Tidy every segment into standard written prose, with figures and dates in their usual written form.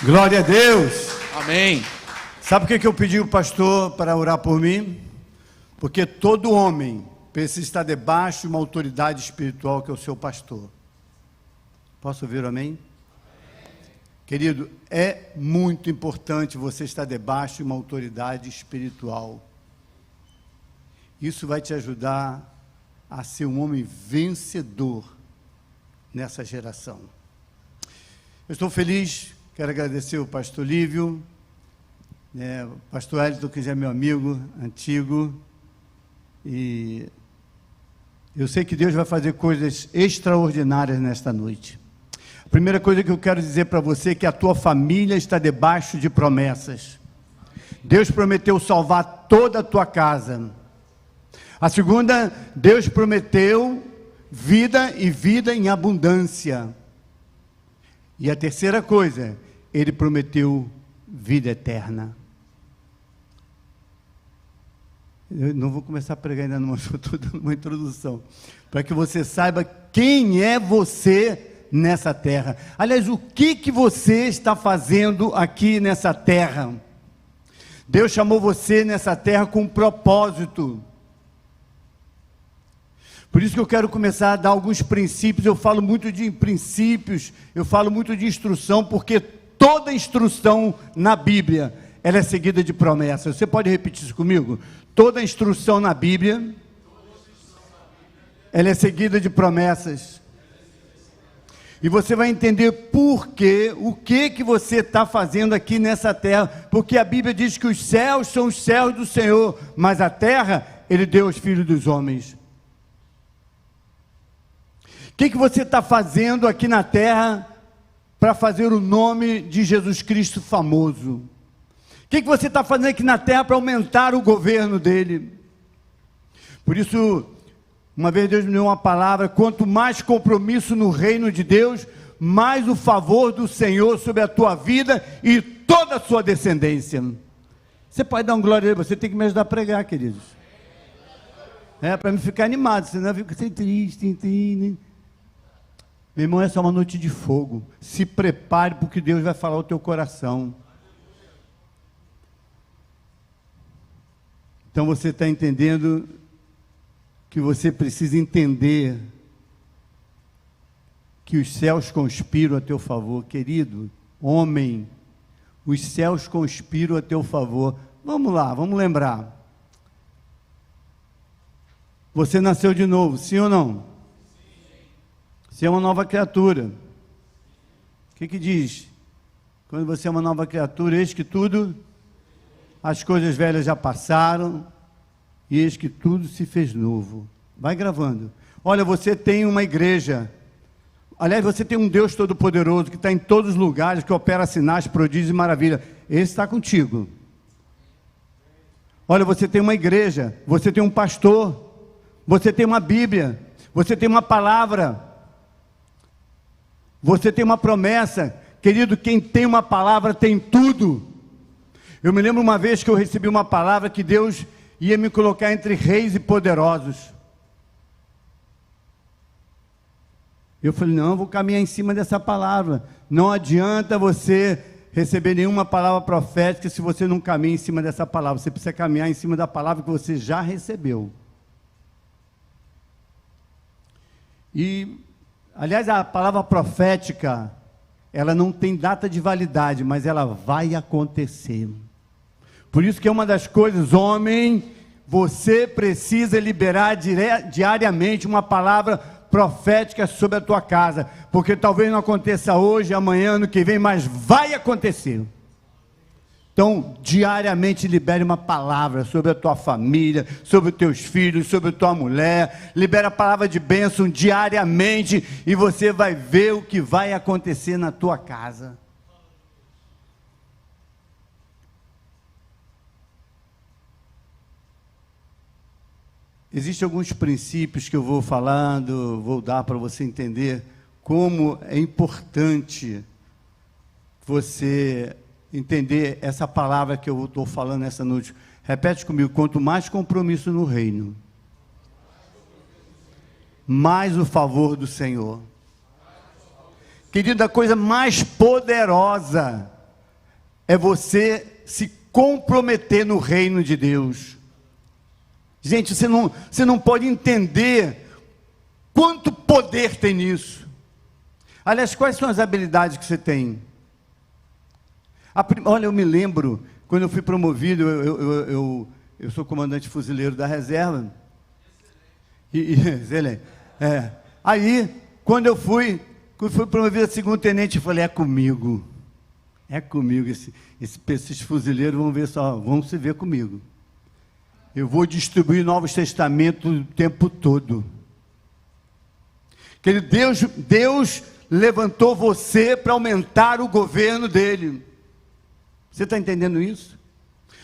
Glória a Deus. Amém. Sabe por que eu pedi o pastor para orar por mim? Porque todo homem precisa estar debaixo de uma autoridade espiritual que é o seu pastor. Posso ouvir amém? Querido, é muito importante você estar debaixo de uma autoridade espiritual. Isso vai te ajudar a ser um homem vencedor nessa geração. Eu estou feliz, quero agradecer o pastor Lívio, o pastor Elton, que já é meu amigo antigo, e eu sei que Deus vai fazer coisas extraordinárias nesta noite. A primeira coisa que eu quero dizer para você é que a tua família está debaixo de promessas. Deus prometeu salvar toda a tua casa. A segunda, Deus prometeu vida e vida em abundância. E a terceira coisa, Ele prometeu vida eterna. Eu não vou começar a pregar ainda, não, estou dando uma introdução, para que você saiba quem é você nessa terra. Aliás, o que você está fazendo aqui nessa terra? Deus chamou você nessa terra com um propósito. Por isso que eu quero começar a dar alguns princípios. Eu falo muito de princípios, eu falo muito de instrução, porque toda instrução na Bíblia, ela é seguida de promessas. Você pode repetir isso comigo? Toda instrução na Bíblia, ela é seguida de promessas. E você vai entender por quê, o que você está fazendo aqui nessa terra. Porque a Bíblia diz que os céus são os céus do Senhor, mas a terra, Ele deu aos filhos dos homens. O que você está fazendo aqui na terra para fazer o nome de Jesus Cristo famoso? O que você está fazendo aqui na terra para aumentar o governo dele? Por isso, uma vez Deus me deu uma palavra: quanto mais compromisso no reino de Deus, mais o favor do Senhor sobre a tua vida e toda a sua descendência. Você pode dar um glória a Ele, você tem que me ajudar a pregar, queridos. Para me ficar animado, senão eu fico triste. Meu irmão, essa é uma noite de fogo. Se prepare, porque Deus vai falar ao teu coração. Então você está entendendo que você precisa entender que os céus conspiram a teu favor, querido homem. Os céus conspiram a teu favor. Vamos lá, vamos lembrar. Você nasceu de novo, sim ou não? Você é uma nova criatura. O que diz? Quando você é uma nova criatura, eis que tudo, as coisas velhas já passaram, e eis que tudo se fez novo. Vai gravando. Olha, você tem uma igreja. Aliás, você tem um Deus Todo-Poderoso, que está em todos os lugares, que opera sinais, prodígios e maravilha. Esse está contigo. Olha, você tem uma igreja, você tem um pastor, você tem uma Bíblia, você tem uma palavra, você tem uma promessa. Querido, quem tem uma palavra tem tudo. Eu me lembro uma vez que eu recebi uma palavra que Deus ia me colocar entre reis e poderosos. Eu falei, não, eu vou caminhar em cima dessa palavra. Não adianta você receber nenhuma palavra profética se você não caminha em cima dessa palavra. Você precisa caminhar em cima da palavra que você já recebeu. E, aliás, a palavra profética, ela não tem data de validade, mas ela vai acontecer. Por isso que é uma das coisas, homem, você precisa liberar diariamente uma palavra profética sobre a tua casa, porque talvez não aconteça hoje, amanhã, ano que vem, mas vai acontecer. Então, diariamente libere uma palavra sobre a tua família, sobre os teus filhos, sobre a tua mulher. Libere a palavra de bênção diariamente e você vai ver o que vai acontecer na tua casa. Existem alguns princípios que eu vou falando, vou dar para você entender como é importante você entender essa palavra que eu estou falando nessa noite. Repete comigo: quanto mais compromisso no reino, mais o favor do Senhor. Querido, a coisa mais poderosa é você se comprometer no reino de Deus. Gente, você não pode entender quanto poder tem nisso. Aliás, quais são as habilidades que você tem? Olha, eu me lembro, quando eu fui promovido, eu sou comandante fuzileiro da reserva. Excelente. Aí, quando eu fui promovido a segundo tenente, eu falei, é comigo, esses fuzileiros vão se ver comigo. Eu vou distribuir Novos Testamentos o tempo todo. Que Deus levantou você para aumentar o governo dele. Você está entendendo isso?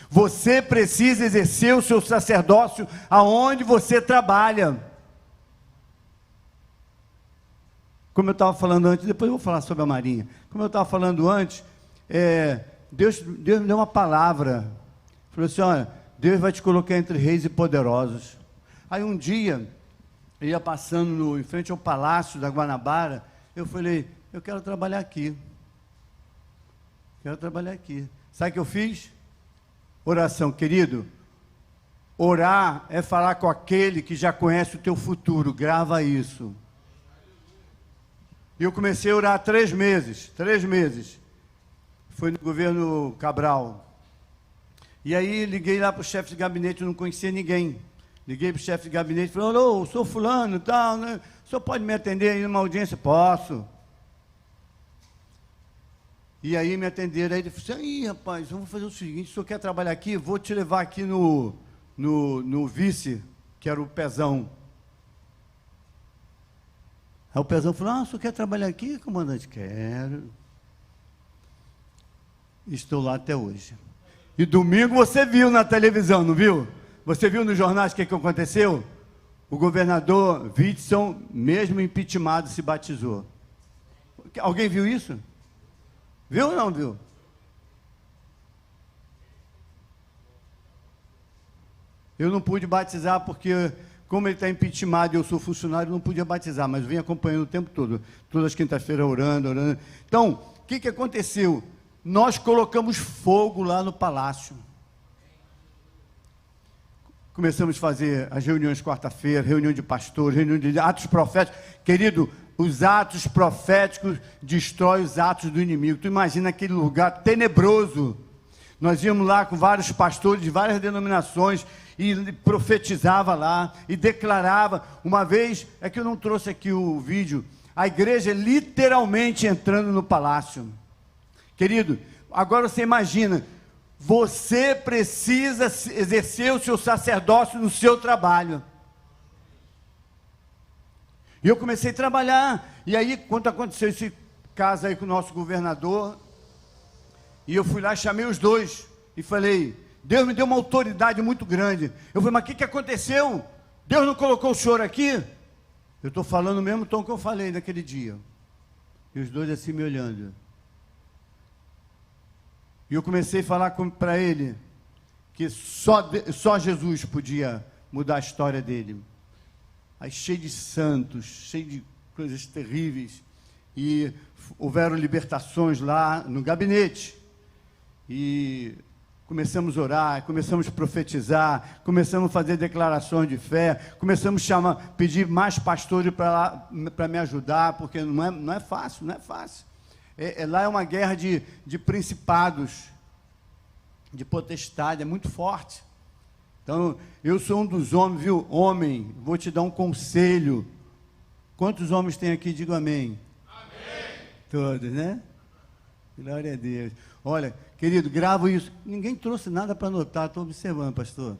Você precisa exercer o seu sacerdócio aonde você trabalha. Como eu estava falando antes, depois eu vou falar sobre a Marinha. Como eu estava falando antes, Deus me deu uma palavra. Falou assim, olha, Deus vai te colocar entre reis e poderosos. Aí um dia, eu ia passando em frente ao Palácio da Guanabara, eu falei, eu quero trabalhar aqui. Sabe o que eu fiz? Oração, querido. Orar é falar com aquele que já conhece o teu futuro. Grava isso. E eu comecei a orar 3 meses. Foi no governo Cabral. E aí liguei lá para o chefe de gabinete, eu não conhecia ninguém. Liguei para o chefe de gabinete, falei, alô, sou fulano e tal, né? O senhor pode me atender aí numa audiência? Posso. E aí me atenderam, aí ele falou assim, aí rapaz, vamos fazer o seguinte, o senhor quer trabalhar aqui? Vou te levar aqui no vice, que era o Pezão. Aí o Pezão falou, o senhor quer trabalhar aqui, comandante? Quero. Estou lá até hoje. E domingo você viu na televisão, não viu? Você viu nos jornais o que aconteceu? O governador Witson, mesmo impeachmentado, se batizou. Alguém viu isso? Viu ou não viu? Eu não pude batizar porque, como ele está impeachmentado e eu sou funcionário, eu não podia batizar, mas eu vim acompanhando o tempo todo, todas as quintas-feiras orando. Então, o que aconteceu? Nós colocamos fogo lá no palácio. Começamos a fazer as reuniões quarta-feira, reunião de pastores, reunião de atos proféticos. Querido, os atos proféticos destroem os atos do inimigo. Tu imagina aquele lugar tenebroso. Nós íamos lá com vários pastores de várias denominações e profetizava lá e declarava. Uma vez, é que eu não trouxe aqui o vídeo, a igreja literalmente entrando no palácio. Querido, agora você imagina, você precisa exercer o seu sacerdócio no seu trabalho. E eu comecei a trabalhar, e aí, quando aconteceu esse caso aí com o nosso governador, e eu fui lá, chamei os dois, e falei, Deus me deu uma autoridade muito grande. Eu falei, mas o que aconteceu? Deus não colocou o senhor aqui? Eu estou falando o mesmo tom que eu falei naquele dia. E os dois assim me olhando. E eu comecei a falar para ele que só Jesus podia mudar a história dele. Aí cheio de santos, cheio de coisas terríveis. E houveram libertações lá no gabinete. E começamos a orar, começamos a profetizar, começamos a fazer declarações de fé, começamos a pedir mais pastores para me ajudar, porque não é fácil. Lá é uma guerra de principados, de potestade, é muito forte. Então, eu sou um dos homens, viu? Homem, vou te dar um conselho. Quantos homens tem aqui? Diga amém. Amém. Todos, né? Glória a Deus. Olha, querido, grava isso. Ninguém trouxe nada para anotar, estou observando, pastor.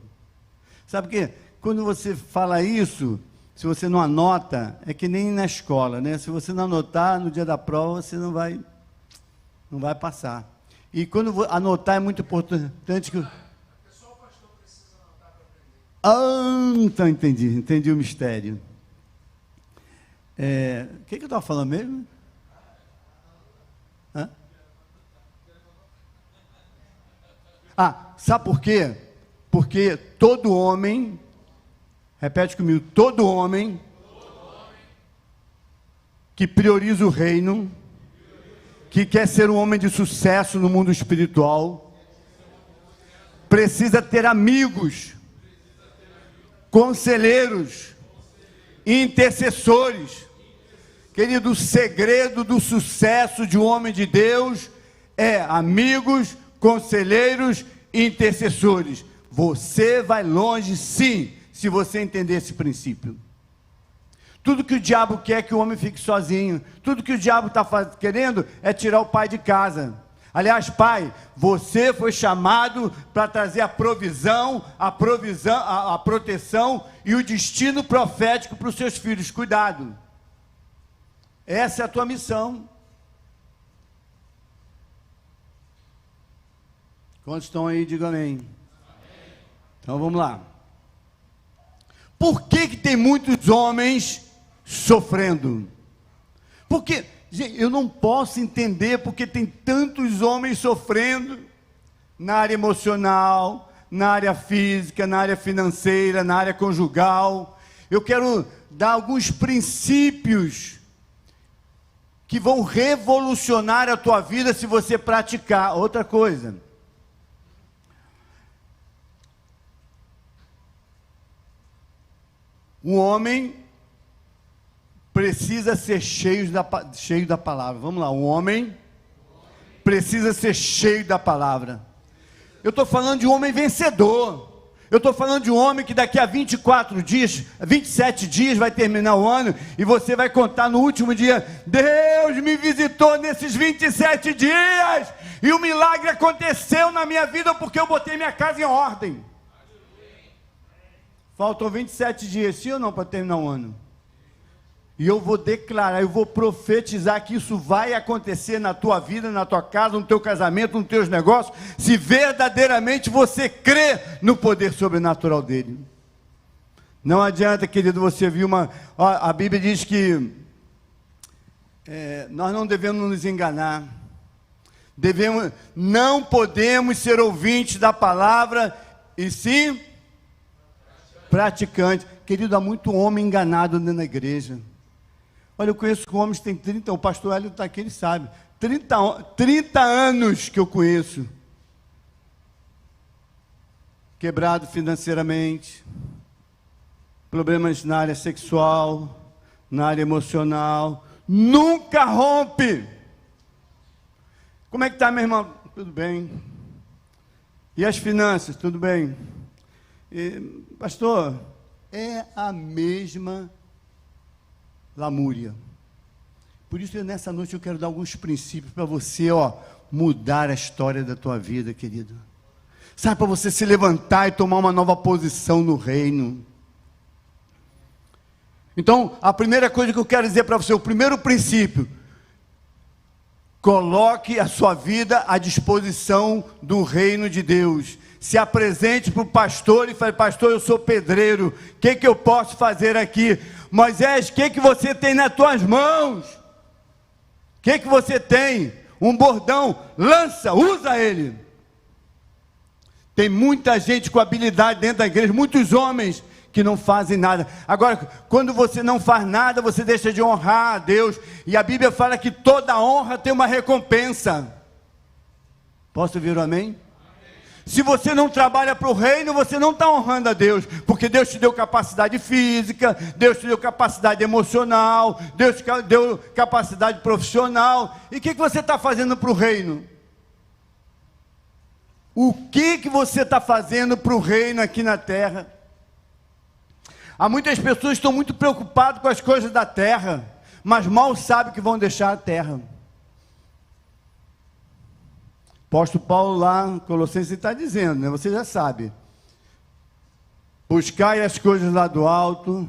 Sabe o quê? Quando você fala isso, se você não anota, é que nem na escola, né? Se você não anotar, no dia da prova, você não vai passar. E quando anotar é muito importante que... Só o pastor precisa anotar para aprender. Então entendi o mistério. O que eu estava falando mesmo? Sabe por quê? Porque todo homem, repete comigo, todo homem que prioriza o reino, que quer ser um homem de sucesso no mundo espiritual, precisa ter amigos, conselheiros, intercessores. Querido, o segredo do sucesso de um homem de Deus é amigos, conselheiros e intercessores. Você vai longe, sim, se você entender esse princípio. Tudo que o diabo quer é que o homem fique sozinho. Tudo que o diabo está querendo é tirar o pai de casa. Aliás, pai, você foi chamado para trazer a proteção e o destino profético para os seus filhos. Cuidado. Essa é a tua missão. Quantos estão aí? Diga amém. Então vamos lá. Por que tem muitos homens sofrendo? Porque, gente, eu não posso entender porque tem tantos homens sofrendo na área emocional, na área física, na área financeira, na área conjugal. Eu quero dar alguns princípios que vão revolucionar a tua vida se você praticar. Outra coisa. Um homem precisa ser cheio da palavra. Vamos lá, um homem precisa ser cheio da palavra. Eu estou falando de um homem vencedor. Eu estou falando de um homem que daqui a 24 dias, 27 dias vai terminar o ano, e você vai contar no último dia: Deus me visitou nesses 27 dias, e o milagre aconteceu na minha vida porque eu botei minha casa em ordem. Faltam 27 dias, sim ou não, para terminar o ano? E eu vou declarar, eu vou profetizar que isso vai acontecer na tua vida, na tua casa, no teu casamento, nos teus negócios, se verdadeiramente você crê no poder sobrenatural dele. Não adianta, querido, você viu a Bíblia diz que nós não devemos nos enganar, não podemos ser ouvintes da palavra, e sim praticante. Querido, há muito homem enganado dentro da igreja. Olha, eu conheço homens que têm 30, o pastor Hélio está aqui, ele sabe, 30 anos que eu conheço, quebrado financeiramente, problemas na área sexual, na área emocional, nunca rompe. Como é que está, meu irmão? Tudo bem. E as finanças? Tudo bem. Pastor, é a mesma lamúria. Por isso, nessa noite eu quero dar alguns princípios para você, mudar a história da tua vida, querido. Sabe, para você se levantar e tomar uma nova posição no reino. Então, a primeira coisa que eu quero dizer para você, o primeiro princípio: coloque a sua vida à disposição do reino de Deus. Se apresente para o pastor e fale: pastor, eu sou pedreiro, o que eu posso fazer aqui? Moisés, o que você tem nas tuas mãos? O que você tem? Um bordão, lança, usa ele. Tem muita gente com habilidade dentro da igreja, muitos homens que não fazem nada. Agora, quando você não faz nada, você deixa de honrar a Deus, e a Bíblia fala que toda honra tem uma recompensa. Posso ouvir um amém? Se você não trabalha para o reino, você não está honrando a Deus, porque Deus te deu capacidade física, Deus te deu capacidade emocional, Deus te deu capacidade profissional. E o que você está fazendo para o reino? O que você está fazendo para o reino aqui na terra? Há muitas pessoas que estão muito preocupadas com as coisas da terra, mas mal sabem que vão deixar a terra. Apóstolo Paulo lá em Colossenses está dizendo, né? Você já sabe: buscai as coisas lá do alto,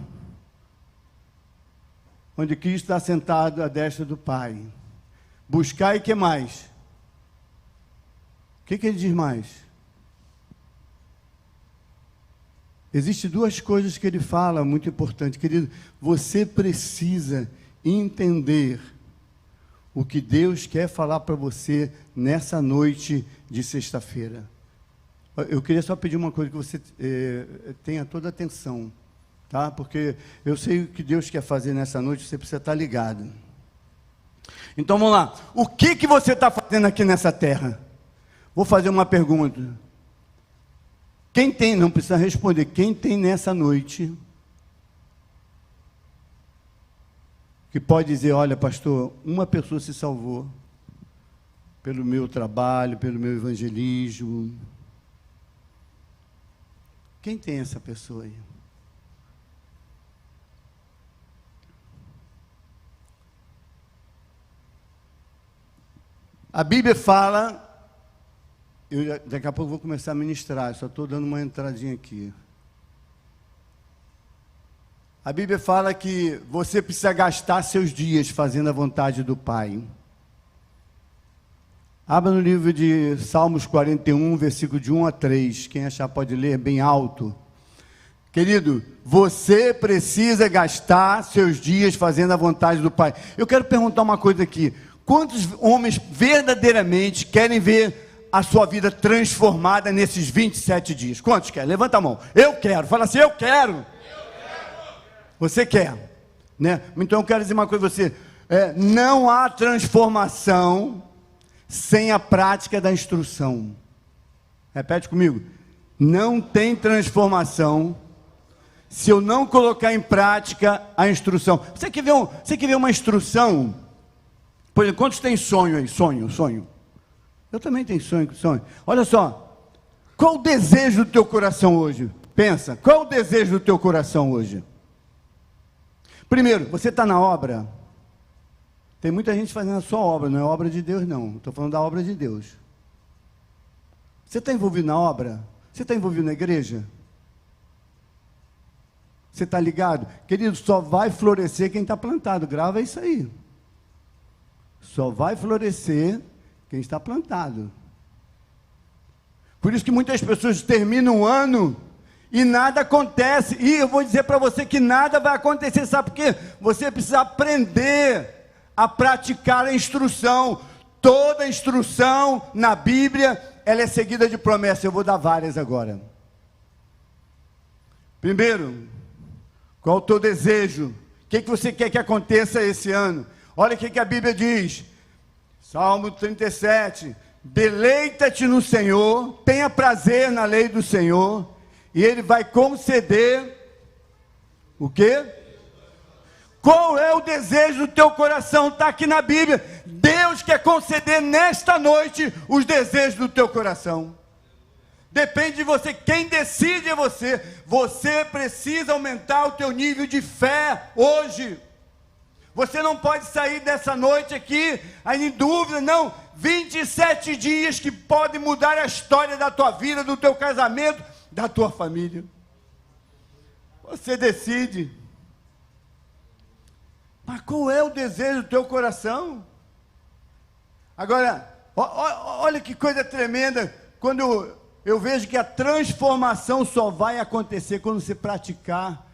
onde Cristo está sentado à destra do Pai. Buscai o que mais? O que ele diz mais? Existem duas coisas que ele fala, muito importante, querido. Você precisa entender o que Deus quer falar para você nessa noite de sexta-feira. Eu queria só pedir uma coisa, que você tenha toda a atenção, tá? Porque eu sei o que Deus quer fazer nessa noite, você precisa estar ligado. Então vamos lá. O que você está fazendo aqui nessa terra? Vou fazer uma pergunta. Quem tem, não precisa responder, quem tem nessa noite que pode dizer, olha pastor, uma pessoa se salvou pelo meu trabalho, pelo meu evangelismo. Quem tem essa pessoa aí? A Bíblia fala, daqui a pouco vou começar a ministrar, só estou dando uma entradinha aqui. A Bíblia fala que você precisa gastar seus dias fazendo a vontade do Pai. Abra no livro de Salmos 41, versículo de 1 a 3. Quem achar pode ler bem alto. Querido, você precisa gastar seus dias fazendo a vontade do Pai. Eu quero perguntar uma coisa aqui. Quantos homens verdadeiramente querem ver a sua vida transformada nesses 27 dias? Quantos querem? Levanta a mão. Eu quero. Fala assim, eu quero. Você quer, né? Então eu quero dizer uma coisa a você. Não há transformação sem a prática da instrução. Repete comigo. Não tem transformação se eu não colocar em prática a instrução. Você quer ver uma instrução? Por exemplo, quantos tem sonho aí? Sonho. Eu também tenho sonho. Olha só. Qual o desejo do teu coração hoje? Pensa. Qual o desejo do teu coração hoje? Primeiro, você está na obra. Tem muita gente fazendo a sua obra, não é obra de Deus não. Estou falando da obra de Deus. Você está envolvido na obra? Você está envolvido na igreja? Você está ligado? Querido, só vai florescer quem está plantado. Grava isso aí. Só vai florescer quem está plantado. Por isso que muitas pessoas terminam o ano e nada acontece. E eu vou dizer para você que nada vai acontecer. Sabe por quê? Você precisa aprender a praticar a instrução. Toda instrução na Bíblia, ela é seguida de promessa. Eu vou dar várias agora. Primeiro, qual o teu desejo? O que você quer que aconteça esse ano? Olha o que a Bíblia diz. Salmo 37. Deleita-te no Senhor, tenha prazer na lei do Senhor, e Ele vai conceder o quê? Qual é o desejo do teu coração? Está aqui na Bíblia. Deus quer conceder nesta noite os desejos do teu coração. Depende de você, quem decide é você. Você precisa aumentar o teu nível de fé hoje. Você não pode sair dessa noite aqui ainda em dúvida, não. 27 dias que podem mudar a história da tua vida, do teu casamento, da tua família. Você decide. Mas qual é o desejo do teu coração? Agora, olha que coisa tremenda, quando eu vejo que a transformação só vai acontecer quando você praticar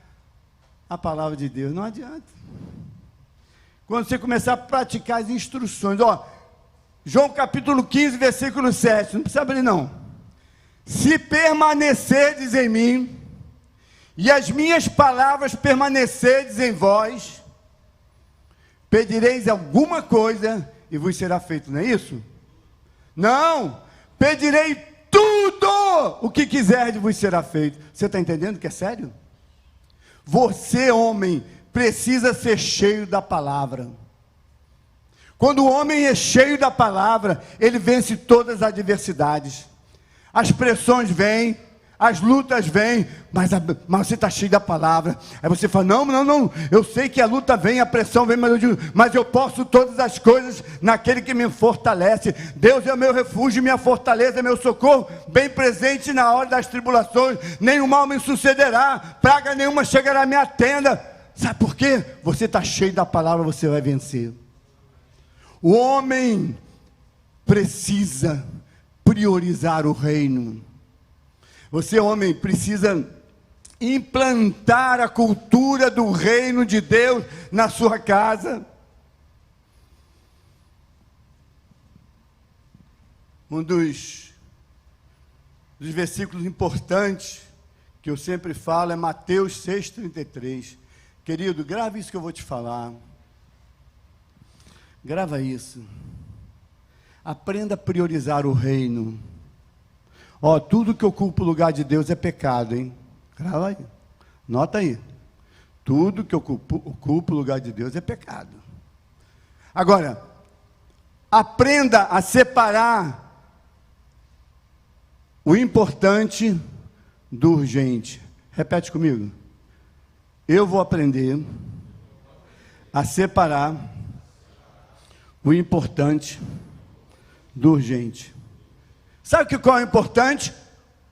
a palavra de Deus. Não adianta. Quando você começar a praticar as instruções, João capítulo 15, versículo 7, não precisa abrir não. Se permanecerdes em mim, e as minhas palavras permanecerdes em vós, pedireis alguma coisa, e vos será feito, não é isso? Não, pedirei tudo o que quiserdes, vos será feito. Você está entendendo que é sério? Você, homem, precisa ser cheio da palavra. Quando o homem é cheio da palavra, ele vence todas as adversidades. As pressões vêm, as lutas vêm, mas você está cheio da palavra. Aí você fala, não, eu sei que a luta vem, a pressão vem, mas eu posso todas as coisas naquele que me fortalece. Deus é o meu refúgio, minha fortaleza, meu socorro, bem presente na hora das tribulações. Nenhum mal me sucederá, praga nenhuma chegará à minha tenda. Sabe por quê? Você está cheio da palavra, você vai vencer. O homem precisa priorizar o reino. Você, homem, precisa implantar a cultura do reino de Deus na sua casa. Um dos versículos importantes que eu sempre falo é Mateus 6,33. Querido, grave isso que eu vou te falar. Grava isso. Aprenda a priorizar o reino. Ó, tudo que ocupa o lugar de Deus é pecado, hein? Grava aí. Nota aí. Tudo que ocupa o lugar de Deus é pecado. Agora, aprenda a separar o importante do urgente. Repete comigo. Eu vou aprender a separar o importante do urgente. Sabe qual é o importante?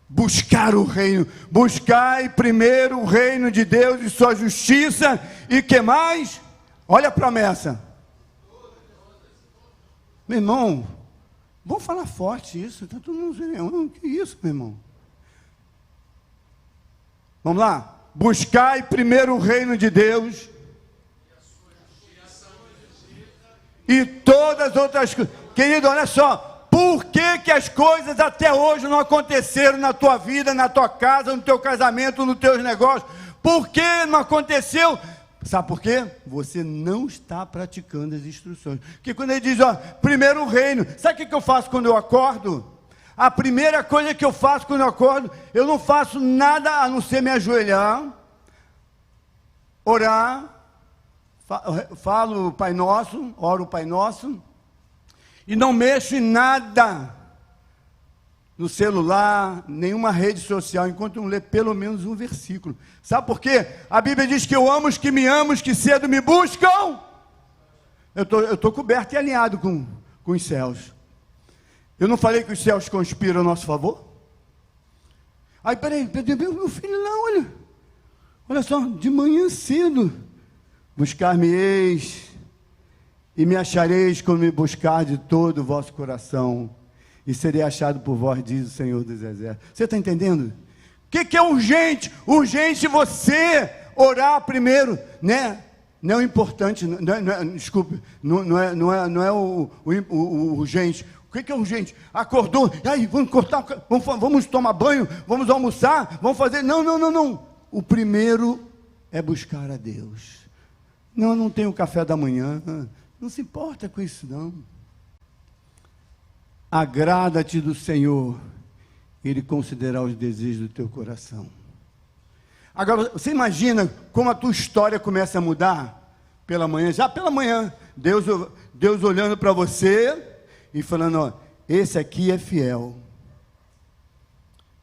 Buscar o reino. Buscai primeiro o reino de Deus e sua justiça. E que mais? Olha a promessa. Meu irmão, vamos falar forte isso. Está todo mundo dizendo, que isso, meu irmão? Vamos lá. Buscai primeiro o reino de Deus e todas as outras coisas. Querido, olha só, por que as coisas até hoje não aconteceram na tua vida, na tua casa, no teu casamento, nos teus negócios? Por que não aconteceu? Sabe por quê? Você não está praticando as instruções. Porque quando ele diz, ó, primeiro o reino, sabe o que eu faço quando eu acordo? A primeira coisa que eu faço quando eu acordo, eu não faço nada a não ser me ajoelhar, orar, falo o Pai Nosso, oro o Pai Nosso, e não mexo em nada no celular, nenhuma rede social, enquanto não ler pelo menos um versículo. Sabe por quê? A Bíblia diz que eu amo os que me amam, os que cedo me buscam. Eu estou coberto e alinhado com os céus. Eu não falei que os céus conspiram a nosso favor? Aí, peraí, meu filho lá, olha só, de manhã cedo, buscar-me-eis, e me achareis quando me buscar de todo o vosso coração, e serei achado por vós, diz o Senhor dos Exércitos. Você está entendendo? O que é urgente? Urgente você orar primeiro, né? Não é o importante, desculpe, não é o urgente. O que é urgente? Acordou, aí vamos cortar, vamos tomar banho, vamos almoçar, vamos fazer. Não. O primeiro é buscar a Deus. Não tenho café da manhã. Não se importa com isso, não. Agrada-te do Senhor, Ele considerará os desejos do teu coração. Agora, você imagina como a tua história começa a mudar pela manhã? Já pela manhã, Deus olhando para você e falando, ó, esse aqui é fiel.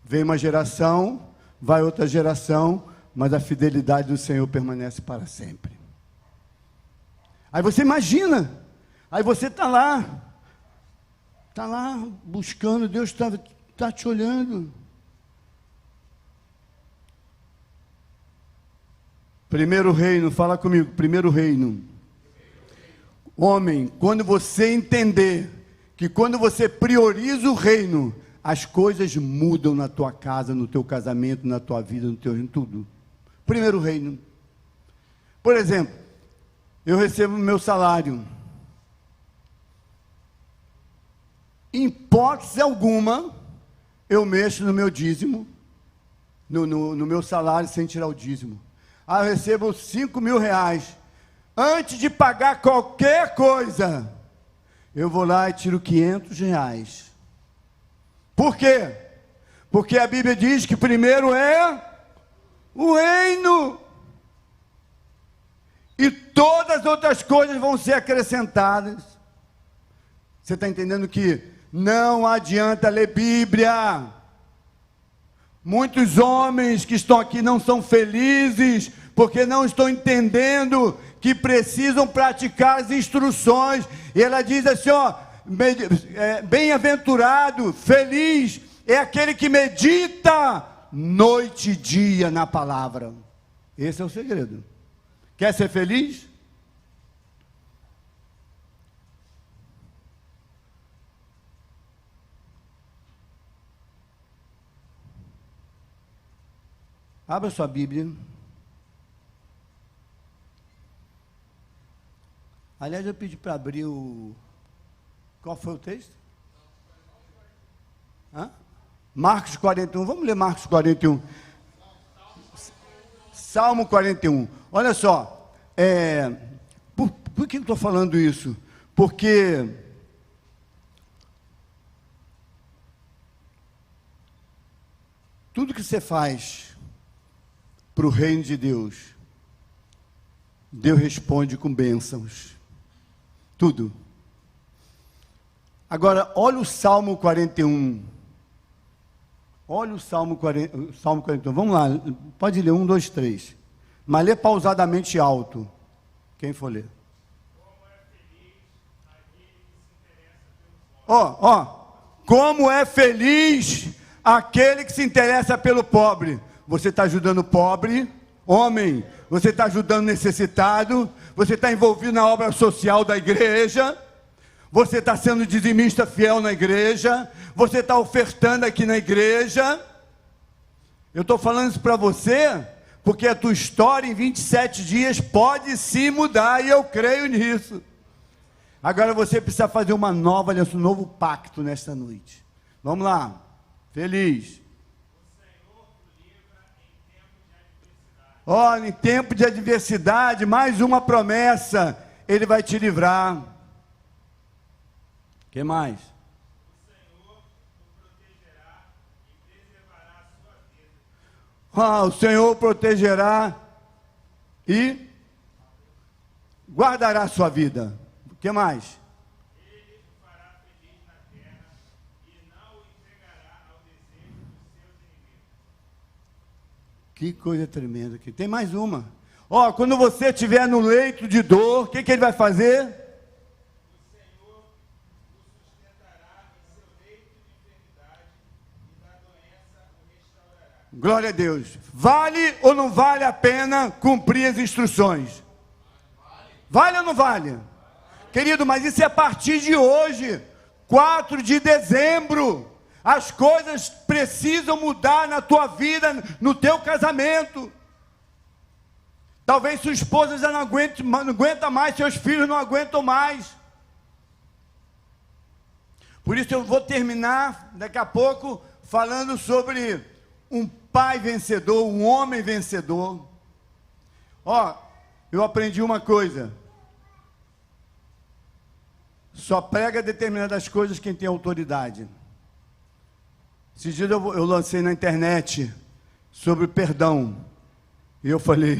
Vem uma geração, vai outra geração, mas a fidelidade do Senhor permanece para sempre. Aí você imagina, aí você está lá buscando, Deus está te olhando. Primeiro reino, fala comigo, primeiro reino. Homem, quando você entender que quando você prioriza o reino, as coisas mudam na tua casa, no teu casamento, na tua vida, no teu tudo. Primeiro reino. Por exemplo, eu recebo meu salário. Em hipótese alguma, eu mexo no meu dízimo, no meu salário sem tirar o dízimo. Eu recebo 5.000 reais. Antes de pagar qualquer coisa, eu vou lá e tiro 500 reais. Por quê? Porque a Bíblia diz que primeiro é o reino. E todas as outras coisas vão ser acrescentadas. Você está entendendo que não adianta ler Bíblia. Muitos homens que estão aqui não são felizes, porque não estão entendendo que precisam praticar as instruções. E ela diz assim, ó, bem-aventurado, feliz, é aquele que medita noite e dia na palavra. Esse é o segredo. Quer ser feliz? Abra sua Bíblia. Aliás, eu pedi para abrir o... Qual foi o texto? Marcos 41. Vamos ler Marcos 41. Salmo 41. Olha só. Por que eu estou falando isso? Porque tudo que você faz para o reino de Deus, Deus responde com bênçãos. Tudo. Agora, olha o Salmo 41. Olha o Salmo 41. Vamos lá, pode ler 1, 2, 3. Mas lê pausadamente alto. Quem for ler. Como é feliz aquele que se interessa pelo pobre. Você está ajudando o pobre, homem. Você está ajudando o necessitado. Você está envolvido na obra social da igreja. Você está sendo dizimista fiel na igreja. Você está ofertando aqui na igreja. Eu estou falando isso para você, porque a tua história em 27 dias pode se mudar, e eu creio nisso. Agora você precisa fazer uma nova aliança, um novo pacto nesta noite. Vamos lá. Feliz. Olha, em tempo de adversidade, mais uma promessa, Ele vai te livrar. O que mais? O Senhor protegerá e guardará a sua vida. O que mais? Ele o fará feliz na terra e não o entregará ao desejo dos seus inimigos. Que coisa tremenda aqui. Tem mais uma. Quando você estiver no leito de dor, o que Ele vai fazer? O Senhor o sustentará em seu leito de enfermidade e da doença o restaurará. Glória a Deus. Vale ou não vale a pena cumprir as instruções? Vale ou não vale? Querido, mas isso é a partir de hoje, 4 de dezembro. As coisas precisam mudar na tua vida, no teu casamento. Talvez sua esposa já não aguenta mais, seus filhos não aguentam mais. Por isso eu vou terminar daqui a pouco falando sobre um pai vencedor, um homem vencedor. Eu aprendi uma coisa. Só prega determinadas coisas quem tem autoridade. Esses dias eu lancei na internet sobre perdão. E eu falei,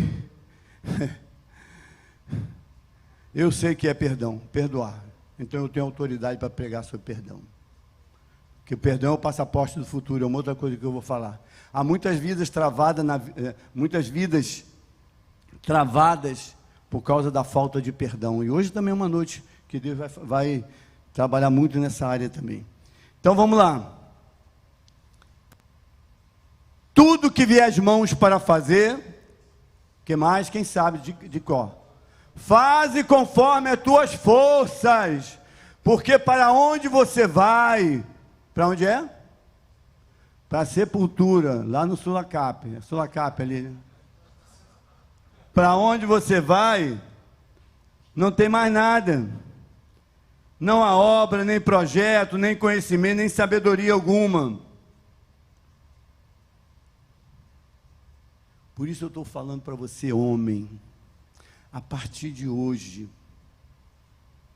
eu sei que é perdão, perdoar. Então eu tenho autoridade para pregar sobre perdão. Porque o perdão é o passaporte do futuro, é uma outra coisa que eu vou falar. Há muitas vidas travadas, por causa da falta de perdão. E hoje também é uma noite que Deus vai trabalhar muito nessa área também. Então vamos lá. Tudo que vier às mãos para fazer, que mais? Quem sabe de cor? Faze conforme as tuas forças, porque para onde você vai? Para onde é? Para a sepultura, lá no Sulacap. Sulacap ali, né? Para onde você vai, não tem mais nada. Não há obra, nem projeto, nem conhecimento, nem sabedoria alguma. Por isso eu estou falando para você, homem, a partir de hoje,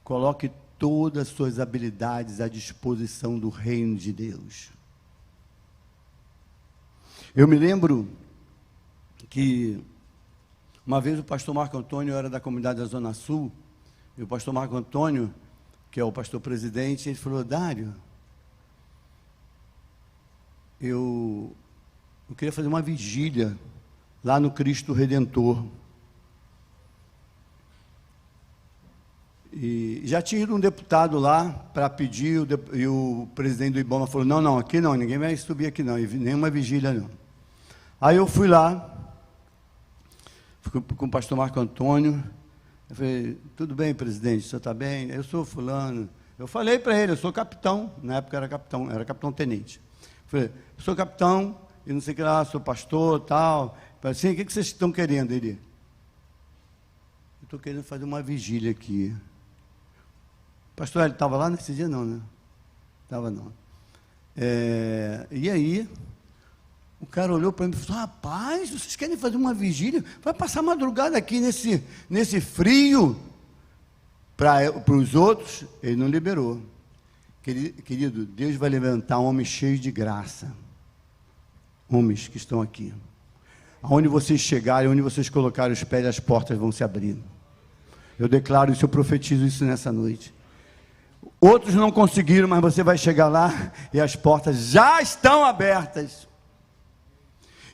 coloque todas as suas habilidades à disposição do reino de Deus. Eu me lembro que uma vez o pastor Marco Antônio era da comunidade da Zona Sul, e o pastor Marco Antônio, que é o pastor presidente, ele falou: Dário, eu queria fazer uma vigília lá no Cristo Redentor. E já tinha ido um deputado lá para pedir, e o presidente do IBAMA falou: não, aqui não, ninguém vai subir aqui não, nenhuma vigília não. Aí eu fui lá, fui com o pastor Marco Antônio. Eu falei: tudo bem, presidente, o senhor está bem? Eu sou fulano. Eu falei para ele: eu sou capitão, na época era capitão-tenente. Falei: eu sou capitão, e não sei o que lá, sou pastor, tal. Falei assim: o que vocês estão querendo? Ele: eu estou querendo fazer uma vigília aqui. O pastor, ele estava lá nesse dia? Não, né? Estava não. E aí, o cara olhou para mim e falou: rapaz, vocês querem fazer uma vigília? Vai passar madrugada aqui nesse frio? Para os outros, ele não liberou. Querido, Deus vai levantar homens cheios de graça. Homens que estão aqui. Aonde vocês chegarem, onde vocês colocarem os pés, as portas vão se abrir. Eu declaro isso, eu profetizo isso nessa noite. Outros não conseguiram, mas você vai chegar lá e as portas já estão abertas.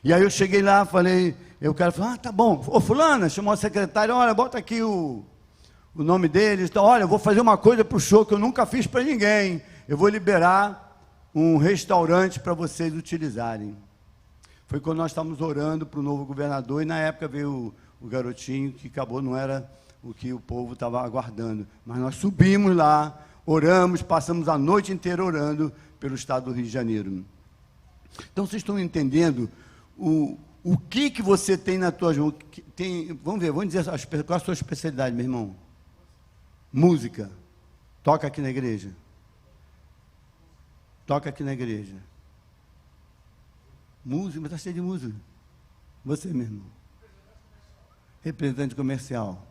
E aí eu cheguei lá, falei, o cara falou, tá bom. Ô fulana, chamou a secretária, olha, bota aqui o nome deles. Então, olha, eu vou fazer uma coisa para o show que eu nunca fiz para ninguém. Eu vou liberar um restaurante para vocês utilizarem. Foi quando nós estávamos orando para o novo governador, e na época veio o garotinho, que acabou, não era o que o povo estava aguardando. Mas nós subimos lá, oramos, passamos a noite inteira orando pelo estado do Rio de Janeiro. Então, vocês estão entendendo o que você tem na tua mão? Vamos ver, vamos dizer, qual é a sua especialidade, meu irmão? Música. Toca aqui na igreja. Toca aqui na igreja. Música, mas está cheio de música. Você, meu irmão. Representante comercial.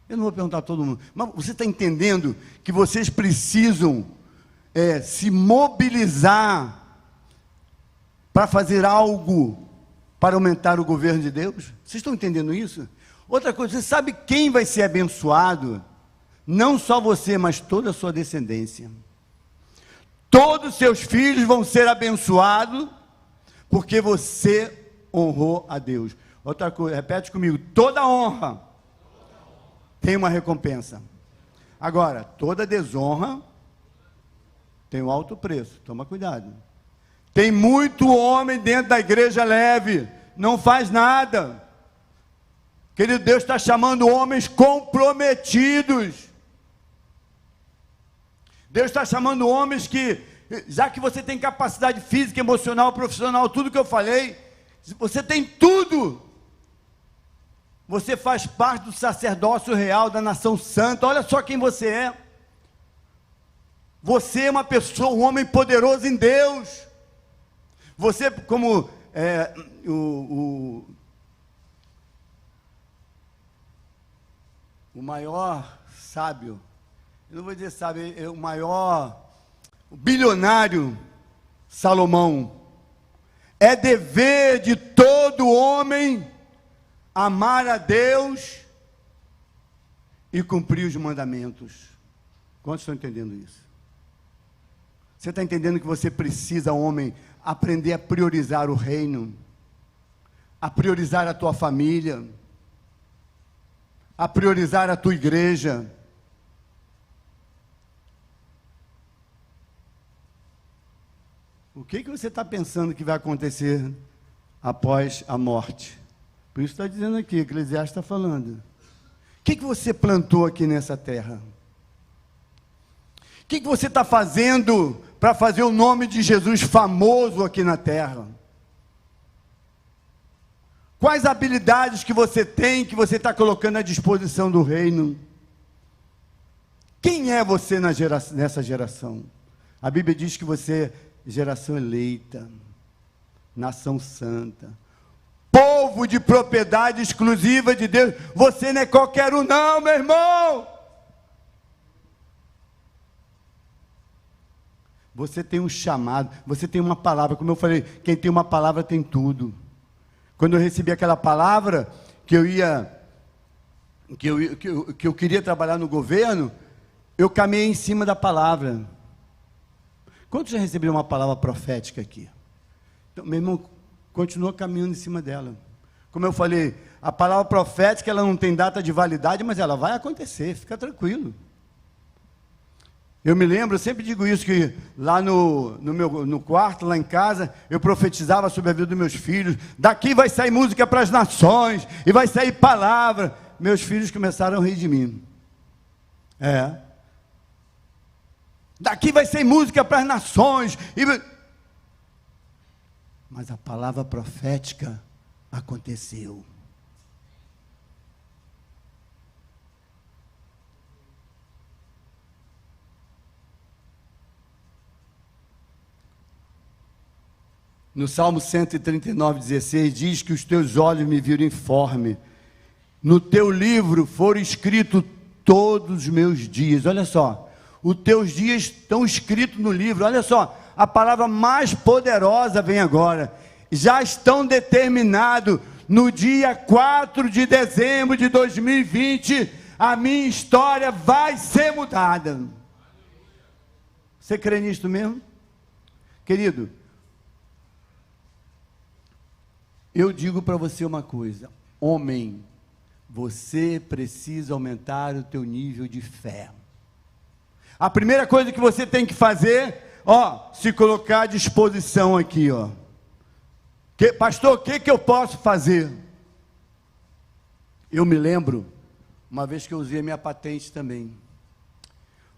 Eu não vou perguntar a todo mundo. Mas você está entendendo que vocês precisam se mobilizar para fazer algo para aumentar o governo de Deus? Vocês estão entendendo isso? Outra coisa, você sabe quem vai ser abençoado? Não só você, mas toda a sua descendência. Todos os seus filhos vão ser abençoados porque você honrou a Deus. Outra coisa, repete comigo, toda honra tem uma recompensa. Agora, toda desonra tem um alto preço, toma cuidado. Tem muito homem dentro da igreja leve, não faz nada. Querido, Deus está chamando homens comprometidos. Deus está chamando homens que, já que você tem capacidade física, emocional, profissional, tudo que eu falei, você tem tudo. Você faz parte do sacerdócio real da nação santa. Olha só quem você é. Você é uma pessoa, um homem poderoso em Deus. Você, como o maior sábio, eu não vou dizer sábio, o maior, o bilionário Salomão, é dever de todo homem amar a Deus e cumprir os mandamentos. Quantos estão entendendo isso? Você está entendendo que você precisa, homem, aprender a priorizar o reino, a priorizar a tua família, a priorizar a tua igreja. O que você está pensando que vai acontecer após a morte? Por isso está dizendo aqui, Eclesiastes está falando. O que você plantou aqui nessa terra? O que você está fazendo para fazer o nome de Jesus famoso aqui na terra? Quais habilidades que você tem, que você está colocando à disposição do reino? Quem é você nessa geração? A Bíblia diz que você é geração eleita, nação santa, povo de propriedade exclusiva de Deus. Você não é qualquer um não, meu irmão. Você tem um chamado, você tem uma palavra. Como eu falei, quem tem uma palavra tem tudo. Quando eu recebi aquela palavra que eu queria trabalhar no governo, eu caminhei em cima da palavra. Quantos já receberam uma palavra profética aqui? Então, meu irmão, continua caminhando em cima dela. Como eu falei, a palavra profética, ela não tem data de validade, mas ela vai acontecer, fica tranquilo. Eu me lembro, eu sempre digo isso, que lá no quarto, lá em casa, eu profetizava sobre a vida dos meus filhos. Daqui vai sair música para as nações, e vai sair palavra. Meus filhos começaram a rir de mim. Daqui vai sair música para as nações. Mas a palavra profética aconteceu. No Salmo 139, 16, diz que os teus olhos me viram informe. No teu livro foram escritos todos os meus dias. Olha só, os teus dias estão escritos no livro. Olha só, a palavra mais poderosa vem agora. Já estão determinados. No dia 4 de dezembro de 2020, a minha história vai ser mudada. Você crê nisso mesmo? Querido, eu digo para você uma coisa, homem, você precisa aumentar o teu nível de fé. A primeira coisa que você tem que fazer, se colocar à disposição aqui, pastor, o que eu posso fazer? Eu me lembro, uma vez que eu usei a minha patente também.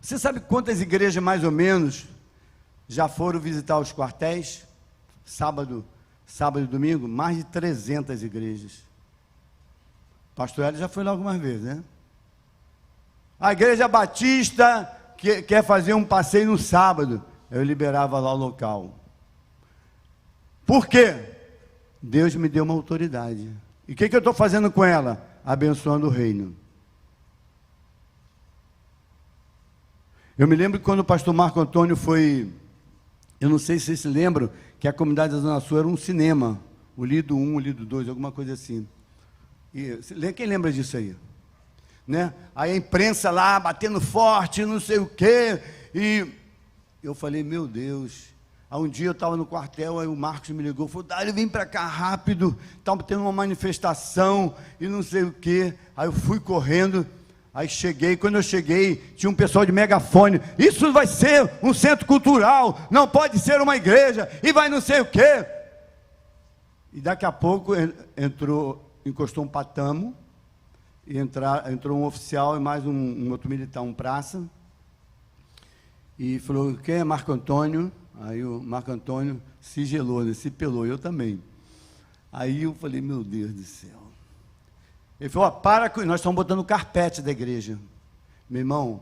Você sabe quantas igrejas, mais ou menos, já foram visitar os quartéis? Sábado e domingo? Mais de 300 igrejas. Pastor Hélio já foi lá algumas vezes, né? A igreja batista quer fazer um passeio no sábado. Eu liberava lá o local. Por quê? Deus me deu uma autoridade. E o que eu estou fazendo com ela? Abençoando o reino. Eu me lembro que quando o pastor Marco Antônio foi, eu não sei se vocês se lembram, que a comunidade da Zona Sul era um cinema, o Lido 1, o Lido 2, alguma coisa assim. E, quem lembra disso aí? Né? Aí a imprensa lá, batendo forte, não sei o quê, e eu falei, meu Deus. Aí um dia eu estava no quartel, aí o Marcos me ligou, falou, Dário, vem para cá rápido, estava tendo uma manifestação, e não sei o quê. Aí eu fui correndo. Aí cheguei, quando eu cheguei, tinha um pessoal de megafone, isso vai ser um centro cultural, não pode ser uma igreja, e vai não sei o quê. E daqui a pouco encostou um patamo, e entrou um oficial e mais um outro militar, um praça, e falou, quem é Marco Antônio? Aí o Marco Antônio se gelou, se pelou, eu também. Aí eu falei, meu Deus do céu. Ele falou, nós estamos botando o carpete da igreja. Meu irmão,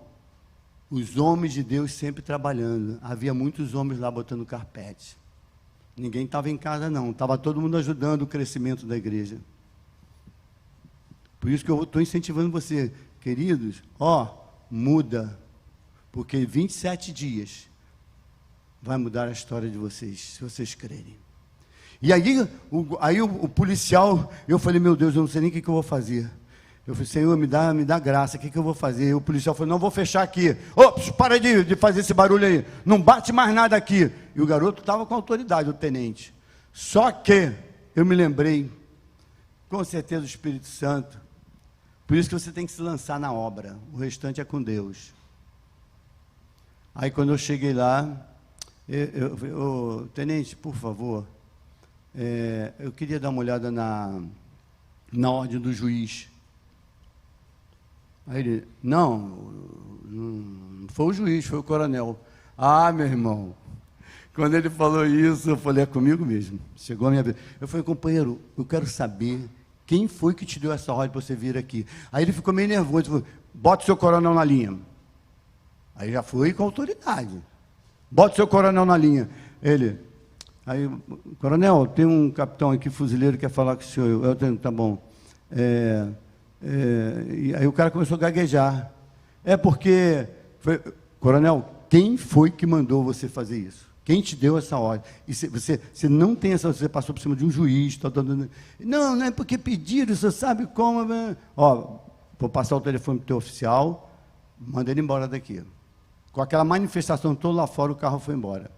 os homens de Deus sempre trabalhando. Havia muitos homens lá botando carpete. Ninguém estava em casa não, estava todo mundo ajudando o crescimento da igreja. Por isso que eu estou incentivando você, queridos, muda, porque 27 dias vai mudar a história de vocês, se vocês crerem. E aí o policial, eu falei, meu Deus, eu não sei nem o que eu vou fazer. Eu falei, Senhor, me dá graça, o que eu vou fazer? E o policial falou, não, vou fechar aqui. Para de fazer esse barulho aí, não bate mais nada aqui. E o garoto estava com autoridade, o tenente. Só que eu me lembrei, com certeza o Espírito Santo, por isso que você tem que se lançar na obra, o restante é com Deus. Aí quando eu cheguei lá, tenente, por favor, eu queria dar uma olhada na ordem do juiz. Aí ele, não foi o juiz, foi o coronel. Meu irmão, quando ele falou isso, eu falei, é comigo mesmo. Chegou a minha vez. Eu falei, companheiro, eu quero saber quem foi que te deu essa ordem para você vir aqui. Aí ele ficou meio nervoso, falou, bota o seu coronel na linha. Aí já fui com autoridade. Bota o seu coronel na linha. Aí, coronel, tem um capitão aqui, fuzileiro, que quer falar com o senhor. Eu tenho, tá bom. E aí o cara começou a gaguejar. Coronel, quem foi que mandou você fazer isso? Quem te deu essa ordem? E você não tem essa, você passou por cima de um juiz. Não é porque pediram, você sabe como. Vou passar o telefone para o teu oficial, manda ele embora daqui. Com aquela manifestação toda lá fora, o carro foi embora.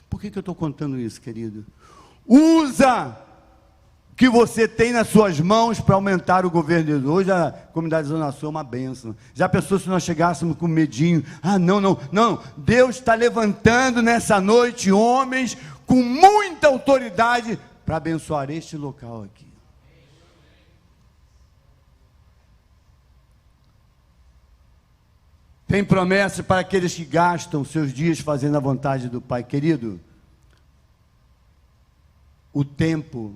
Por que eu estou contando isso, querido? Usa o que você tem nas suas mãos para aumentar o governo de Deus. Hoje a comunidade Zona Sul é uma bênção. Já pensou se nós chegássemos com medinho? Não. Deus está levantando nessa noite homens com muita autoridade para abençoar este local aqui. Tem promessa para aqueles que gastam seus dias fazendo a vontade do Pai. Querido, o tempo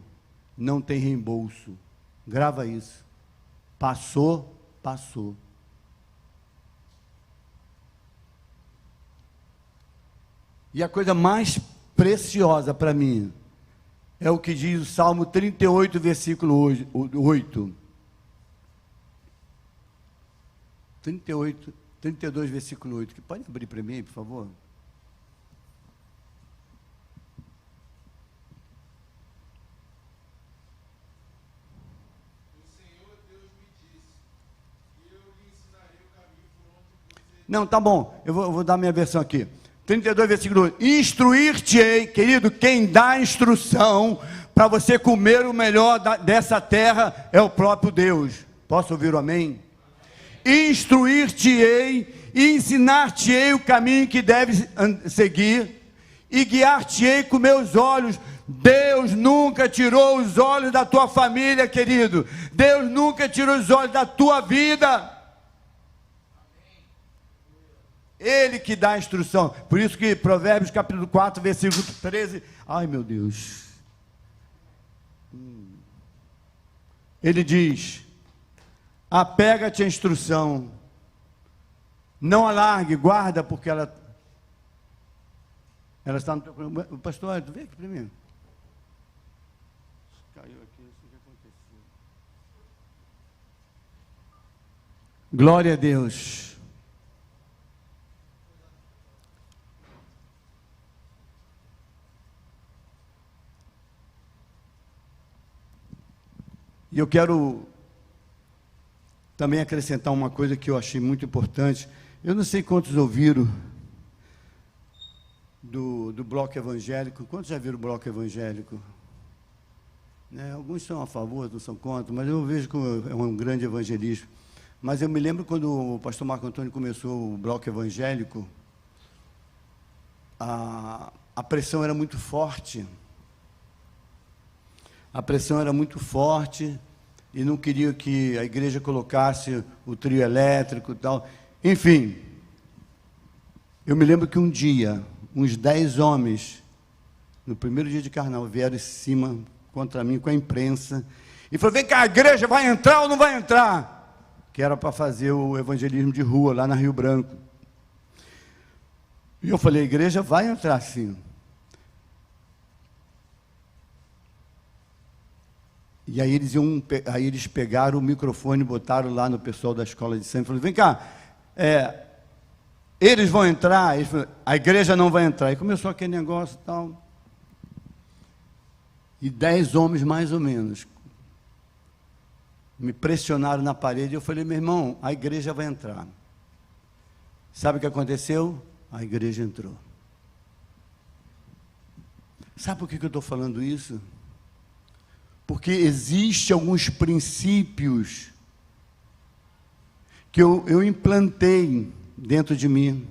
não tem reembolso. Grava isso. Passou. E a coisa mais preciosa para mim é o que diz o Salmo 38, versículo 8. 32, versículo 8. Que pode abrir para mim, por favor? Não, tá bom, eu vou dar minha versão aqui. 32, versículo 8. Instruir-te-ei, querido, quem dá instrução para você comer o melhor dessa terra é o próprio Deus. Posso ouvir o amém? Instruir-te-ei e ensinar-te-ei o caminho que deves seguir e guiar-te-ei com meus olhos. Deus nunca tirou os olhos da tua família, querido. Deus nunca tirou os olhos da tua vida. Ele que dá a instrução. Por isso que Provérbios capítulo 4, versículo 13. Ai, meu Deus. Ele diz: apega-te à instrução, não alargue, guarda, porque ela está no teu... Pastor, tu vem aqui para mim. Caiu aqui, não sei o que aconteceu. Glória a Deus. E eu quero também acrescentar uma coisa que eu achei muito importante. Eu não sei quantos ouviram do bloco evangélico. Quantos já viram o bloco evangélico? Né? Alguns são a favor, outros são contra, mas eu vejo que é um grande evangelismo. Mas eu me lembro quando o pastor Marco Antônio começou o bloco evangélico, a pressão era muito forte. A pressão era muito forte e não queria que a igreja colocasse o trio elétrico e tal. Enfim, eu me lembro que um dia, uns 10 homens, no primeiro dia de carnaval, vieram em cima contra mim com a imprensa e falaram: vem cá, a igreja vai entrar ou não vai entrar? Que era para fazer o evangelismo de rua lá na Rio Branco. E eu falei: a igreja vai entrar sim. E aí eles pegaram o microfone e botaram lá no pessoal da escola de samba e falaram: vem cá, eles vão entrar? Eles falaram: a igreja não vai entrar. E começou aquele negócio e tal. E 10 homens, mais ou menos, me pressionaram na parede. Eu falei: meu irmão, a igreja vai entrar. Sabe o que aconteceu? A igreja entrou. Sabe por que eu estou falando isso? Porque existem alguns princípios que eu implantei dentro de mim.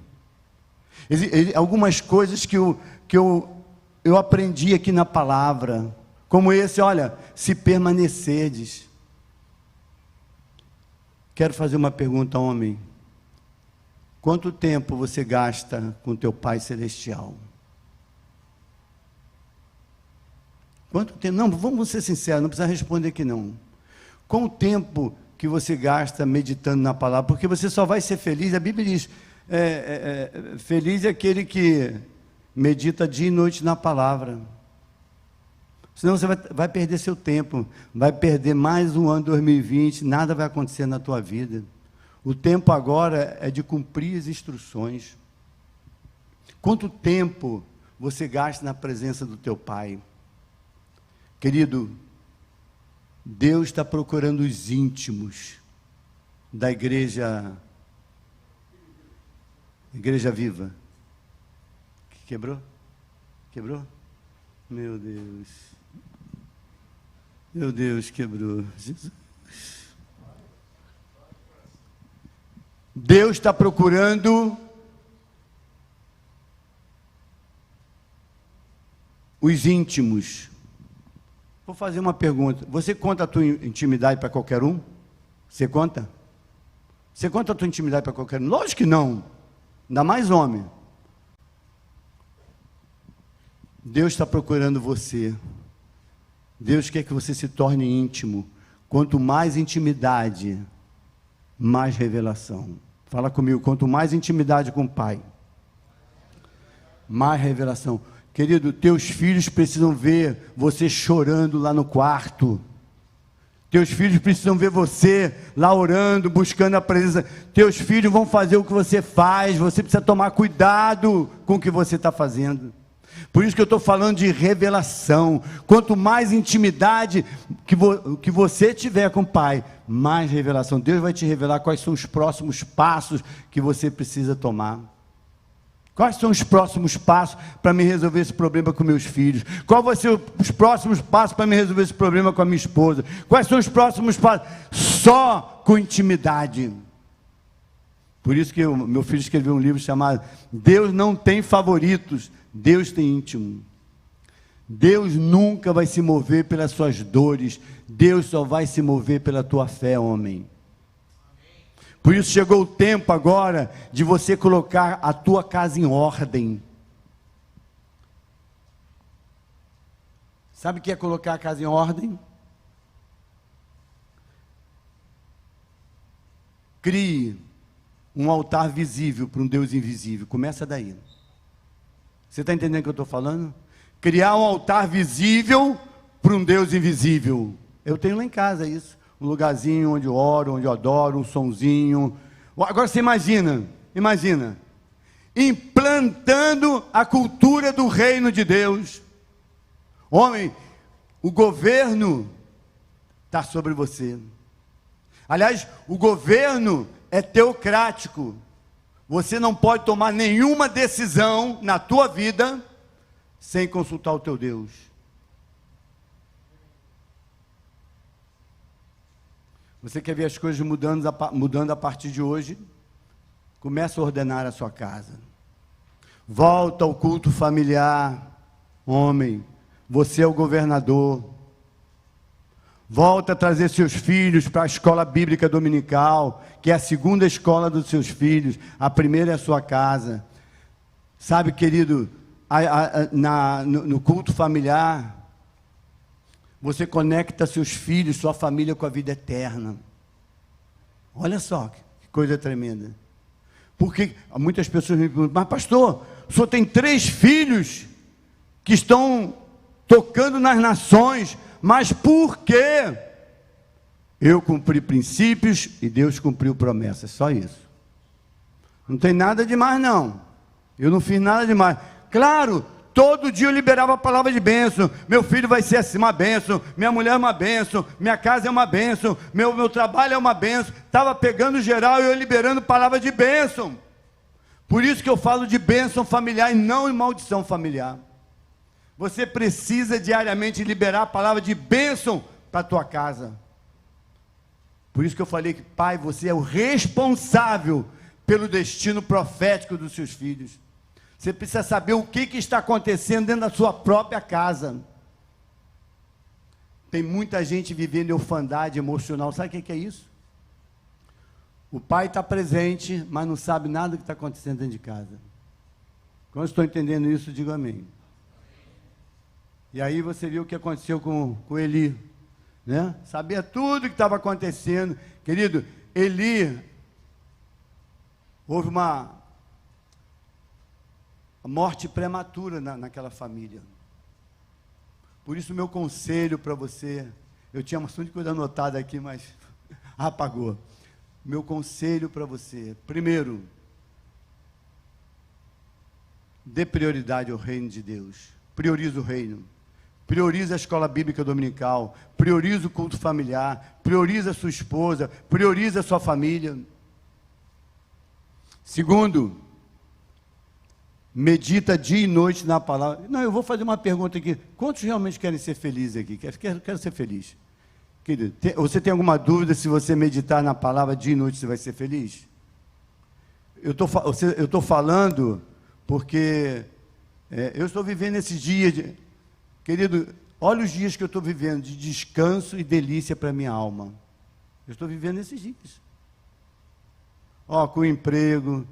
Algumas coisas que eu aprendi aqui na palavra, como esse: olha, se permanecerdes. Quero fazer uma pergunta, homem. Quanto tempo você gasta com teu Pai Celestial? Quanto tempo? Não, vamos ser sinceros, não precisa responder que não. Qual o tempo que você gasta meditando na palavra? Porque você só vai ser feliz, a Bíblia diz, feliz é aquele que medita dia e noite na palavra. Senão você vai perder seu tempo, vai perder mais um ano 2020, nada vai acontecer na tua vida. O tempo agora é de cumprir as instruções. Quanto tempo você gasta na presença do teu Pai? Querido, Deus está procurando os íntimos da igreja viva. Quebrou? Quebrou? Meu Deus. Meu Deus, quebrou. Jesus. Deus está procurando os íntimos. Vou fazer uma pergunta. Você conta a tua intimidade para qualquer um? Você conta? Você conta a tua intimidade para qualquer um? Lógico que não. Ainda mais homem. Deus está procurando você. Deus quer que você se torne íntimo. Quanto mais intimidade, mais revelação. Fala comigo. Quanto mais intimidade com o Pai, mais revelação. Querido, teus filhos precisam ver você chorando lá no quarto. Teus filhos precisam ver você lá orando, buscando a presença. Teus filhos vão fazer o que você faz. Você precisa tomar cuidado com o que você está fazendo. Por isso que eu estou falando de revelação. Quanto mais intimidade que você tiver com o Pai, mais revelação. Deus vai te revelar quais são os próximos passos que você precisa tomar. Quais são os próximos passos para me resolver esse problema com meus filhos? Qual vai ser os próximos passos para me resolver esse problema com a minha esposa? Quais são os próximos passos? Só com intimidade. Por isso que meu filho escreveu um livro chamado Deus não tem favoritos, Deus tem íntimo. Deus nunca vai se mover pelas suas dores, Deus só vai se mover pela tua fé, homem. Por isso chegou o tempo agora de você colocar a tua casa em ordem. Sabe o que é colocar a casa em ordem? Crie um altar visível para um Deus invisível. Começa daí. Você está entendendo o que eu estou falando? Criar um altar visível para um Deus invisível. Eu tenho lá em casa isso. Um lugarzinho onde eu oro, onde eu adoro, um sonzinho. Agora você imagina, implantando a cultura do reino de Deus. Homem, o governo está sobre você. Aliás, o governo é teocrático. Você não pode tomar nenhuma decisão na tua vida sem consultar o teu Deus. Você quer ver as coisas mudando a partir de hoje? Começa a ordenar a sua casa. Volta ao culto familiar. Homem, você é o governador. Volta a trazer seus filhos para a escola bíblica dominical, que é a segunda escola dos seus filhos. A primeira é a sua casa. Sabe, querido, no culto familiar, você conecta seus filhos, sua família com a vida eterna. Olha só que coisa tremenda. Porque muitas pessoas me perguntam, mas pastor, o senhor tem 3 filhos que estão tocando nas nações, mas por quê? Eu cumpri princípios e Deus cumpriu promessas, só isso. Não tem nada demais não. Eu não fiz nada demais. Claro, todo dia eu liberava a palavra de bênção. Meu filho vai ser assim, uma bênção. Minha mulher é uma bênção. Minha casa é uma bênção. Meu trabalho é uma bênção. Estava pegando geral e eu liberando palavra de bênção. Por isso que eu falo de bênção familiar e não em maldição familiar. Você precisa diariamente liberar a palavra de bênção para a tua casa. Por isso que eu falei que, pai, você é o responsável pelo destino profético dos seus filhos. Você precisa saber o que está acontecendo dentro da sua própria casa. Tem muita gente vivendo em orfandade emocional. Sabe o que é isso? O pai está presente, mas não sabe nada do que está acontecendo dentro de casa. Quando eu estou entendendo isso, digo amém. E aí você viu o que aconteceu com Eli, né? Sabia tudo o que estava acontecendo. Querido, Eli, houve uma morte prematura naquela família. Por isso, meu conselho para você, eu tinha uma de coisa anotada aqui, mas apagou. Meu conselho para você, primeiro, dê prioridade ao reino de Deus. Priorize o reino. Priorize a escola bíblica dominical. Priorize o culto familiar. Priorize a sua esposa. Priorize a sua família. Segundo, medita dia e noite na palavra. Não, eu vou fazer uma pergunta aqui. Quantos realmente querem ser felizes aqui? Quero ser feliz. Querido, você tem alguma dúvida se você meditar na palavra dia e noite você vai ser feliz? Eu estou falando porque eu estou vivendo esses dias. Querido, olha os dias que eu estou vivendo de descanso e delícia para a minha alma. Eu estou vivendo esses dias. Com emprego,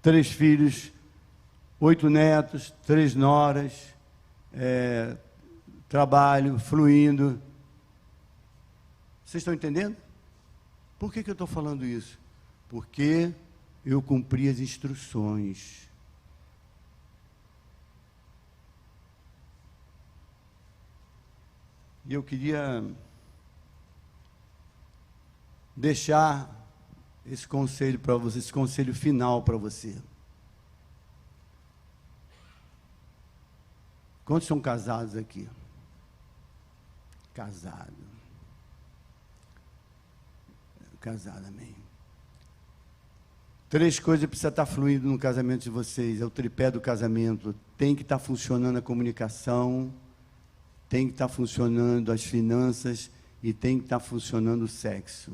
3 filhos, 8 netos, 3 noras, trabalho, fluindo. Vocês estão entendendo? Por que eu estou falando isso? Porque eu cumpri as instruções. E eu queria deixar esse conselho para você, esse conselho final para você. Quantos são casados aqui? Casado. Casado, amém. 3 coisas precisam estar fluindo no casamento de vocês. É o tripé do casamento. Tem que estar funcionando a comunicação, tem que estar funcionando as finanças e tem que estar funcionando o sexo.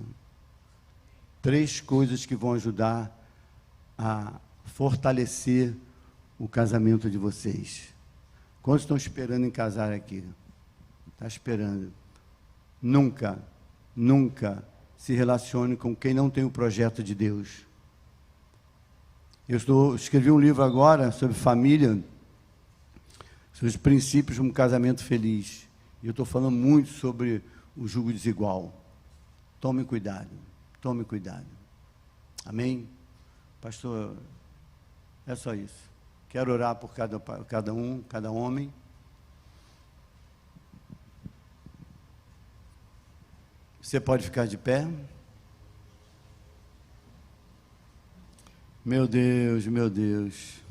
3 coisas que vão ajudar a fortalecer o casamento de vocês. Quantos estão esperando em casar aqui? Está esperando. Nunca se relacione com quem não tem o projeto de Deus. Escrevi um livro agora sobre família, sobre os princípios de um casamento feliz. E eu estou falando muito sobre o jugo desigual. Tome cuidado. Tome cuidado. Amém? Pastor, é só isso. Quero orar por cada homem. Você pode ficar de pé? Meu Deus, meu Deus.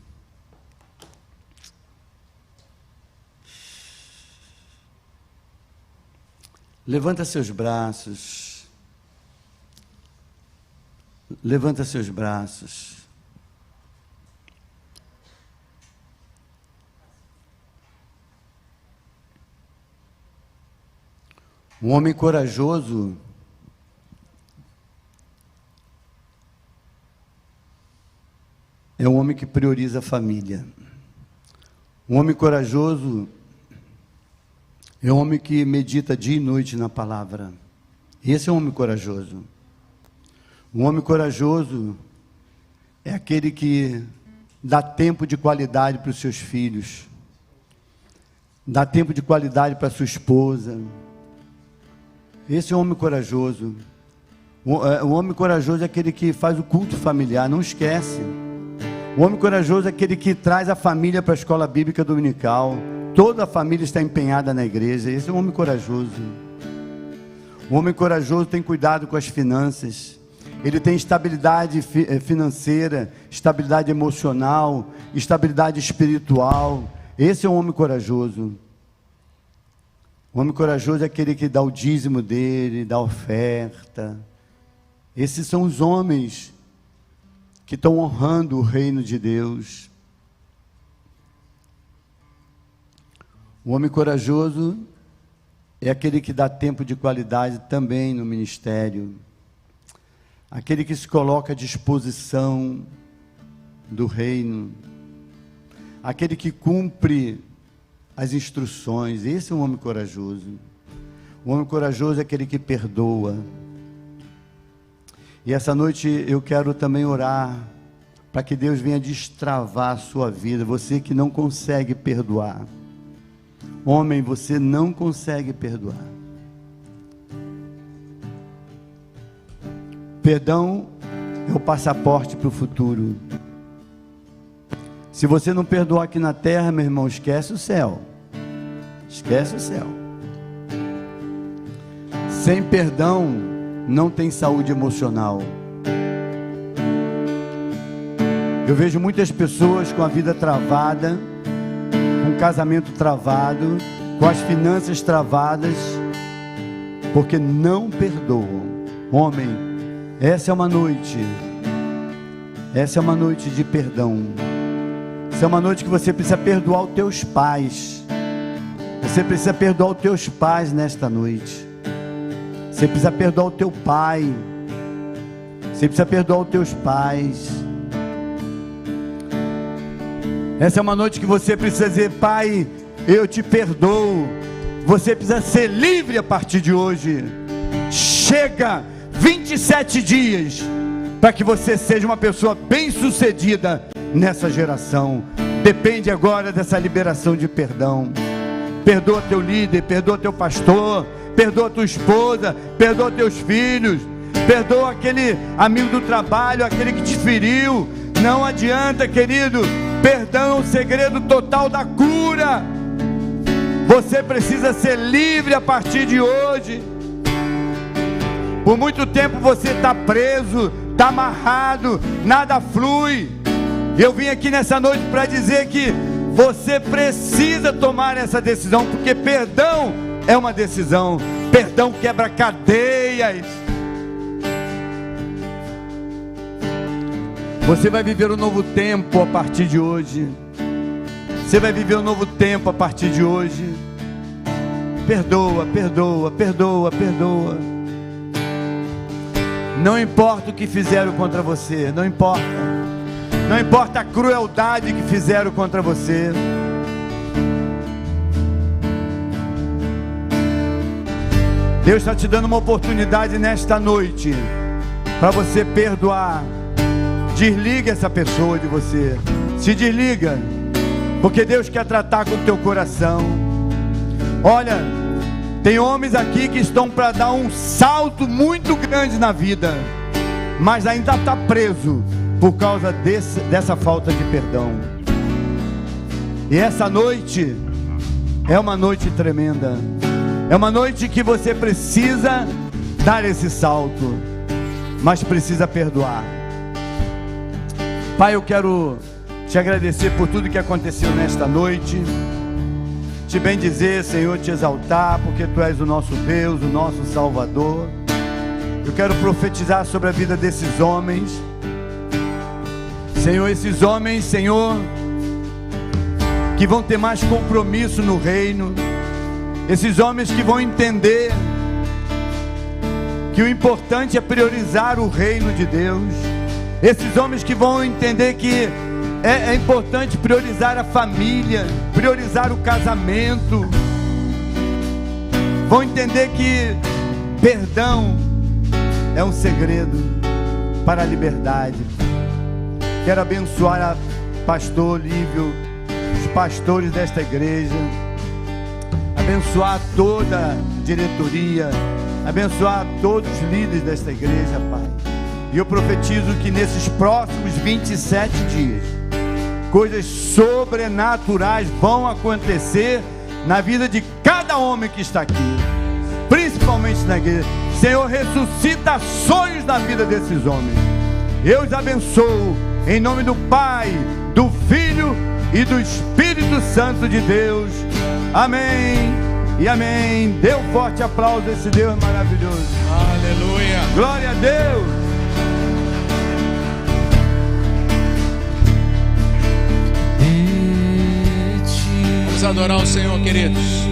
Levanta seus braços. Levanta seus braços. Um homem corajoso é um homem que prioriza a família. Um homem corajoso é um homem que medita dia e noite na palavra. Esse é um homem corajoso. Um homem corajoso é aquele que dá tempo de qualidade para os seus filhos, dá tempo de qualidade para a sua esposa. Esse é um homem corajoso. O homem corajoso é aquele que faz o culto familiar, não esquece. O homem corajoso é aquele que traz a família para a escola bíblica dominical. Toda a família está empenhada na igreja. Esse é um homem corajoso. O homem corajoso tem cuidado com as finanças. Ele tem estabilidade financeira, estabilidade emocional, estabilidade espiritual. Esse é um homem corajoso. O homem corajoso é aquele que dá o dízimo dele, dá a oferta. Esses são os homens que estão honrando o reino de Deus. O homem corajoso é aquele que dá tempo de qualidade também no ministério. Aquele que se coloca à disposição do reino. Aquele que cumpre as instruções. Esse é um homem corajoso. O homem corajoso é aquele que perdoa. E essa noite eu quero também orar para que Deus venha destravar a sua vida. Você que não consegue perdoar. Homem, você não consegue perdoar. Perdão é o passaporte para o futuro. Se você não perdoar aqui na terra, meu irmão, esquece o céu. Esquece o céu. Sem perdão, não tem saúde emocional. Eu vejo muitas pessoas com a vida travada, com o casamento travado, com as finanças travadas, porque não perdoam. Homem, essa é uma noite de perdão. Essa é uma noite que você precisa perdoar os teus pais. Você precisa perdoar os teus pais nesta noite. Você precisa perdoar o teu pai. Você precisa perdoar os teus pais. Essa é uma noite que você precisa dizer: Pai, eu te perdoo. Você precisa ser livre a partir de hoje. Chega 27 dias para que você seja uma pessoa bem-sucedida nessa geração. Depende agora dessa liberação de perdão. Perdoa teu líder, perdoa teu pastor, perdoa tua esposa, perdoa teus filhos, perdoa aquele amigo do trabalho, aquele que te feriu. Não adianta, querido. Perdão é o segredo total da cura. Você precisa ser livre a partir de hoje. Por muito tempo você está preso, está amarrado, nada flui. Eu vim aqui nessa noite para dizer que você precisa tomar essa decisão, porque perdão é uma decisão. Perdão quebra cadeias. Você vai viver um novo tempo a partir de hoje. Você vai viver um novo tempo a partir de hoje. Perdoa, perdoa, perdoa, perdoa. Não importa o que fizeram contra você, não importa. Não importa a crueldade que fizeram contra você. Deus está te dando uma oportunidade nesta noite para você perdoar. Desliga essa pessoa de você. Se desliga, porque Deus quer tratar com o teu coração. Olha, tem homens aqui que estão para dar um salto muito grande na vida, mas ainda está preso por causa dessa falta de perdão. E essa noite é uma noite tremenda. É uma noite que você precisa dar esse salto, mas precisa perdoar. Pai, eu quero te agradecer por tudo que aconteceu nesta noite. Te bendizer, Senhor, te exaltar, porque Tu és o nosso Deus, o nosso Salvador. Eu quero profetizar sobre a vida desses homens. Senhor, esses homens, Senhor, que vão ter mais compromisso no reino. Esses homens que vão entender que o importante é priorizar o reino de Deus. Esses homens que vão entender que é importante priorizar a família, priorizar o casamento. Vão entender que perdão é um segredo para a liberdade. Quero abençoar a pastor Lívio, os pastores desta igreja, abençoar toda a diretoria, abençoar todos os líderes desta igreja, Pai. E eu profetizo que nesses próximos 27 dias, coisas sobrenaturais vão acontecer na vida de cada homem que está aqui, principalmente na igreja. Senhor, ressuscita sonhos na vida desses homens. Eu os abençoo em nome do Pai, do Filho e do Espírito Santo de Deus. Amém e amém. Dê um forte aplauso a esse Deus maravilhoso. Aleluia. Glória a Deus. Vamos adorar o Senhor, queridos.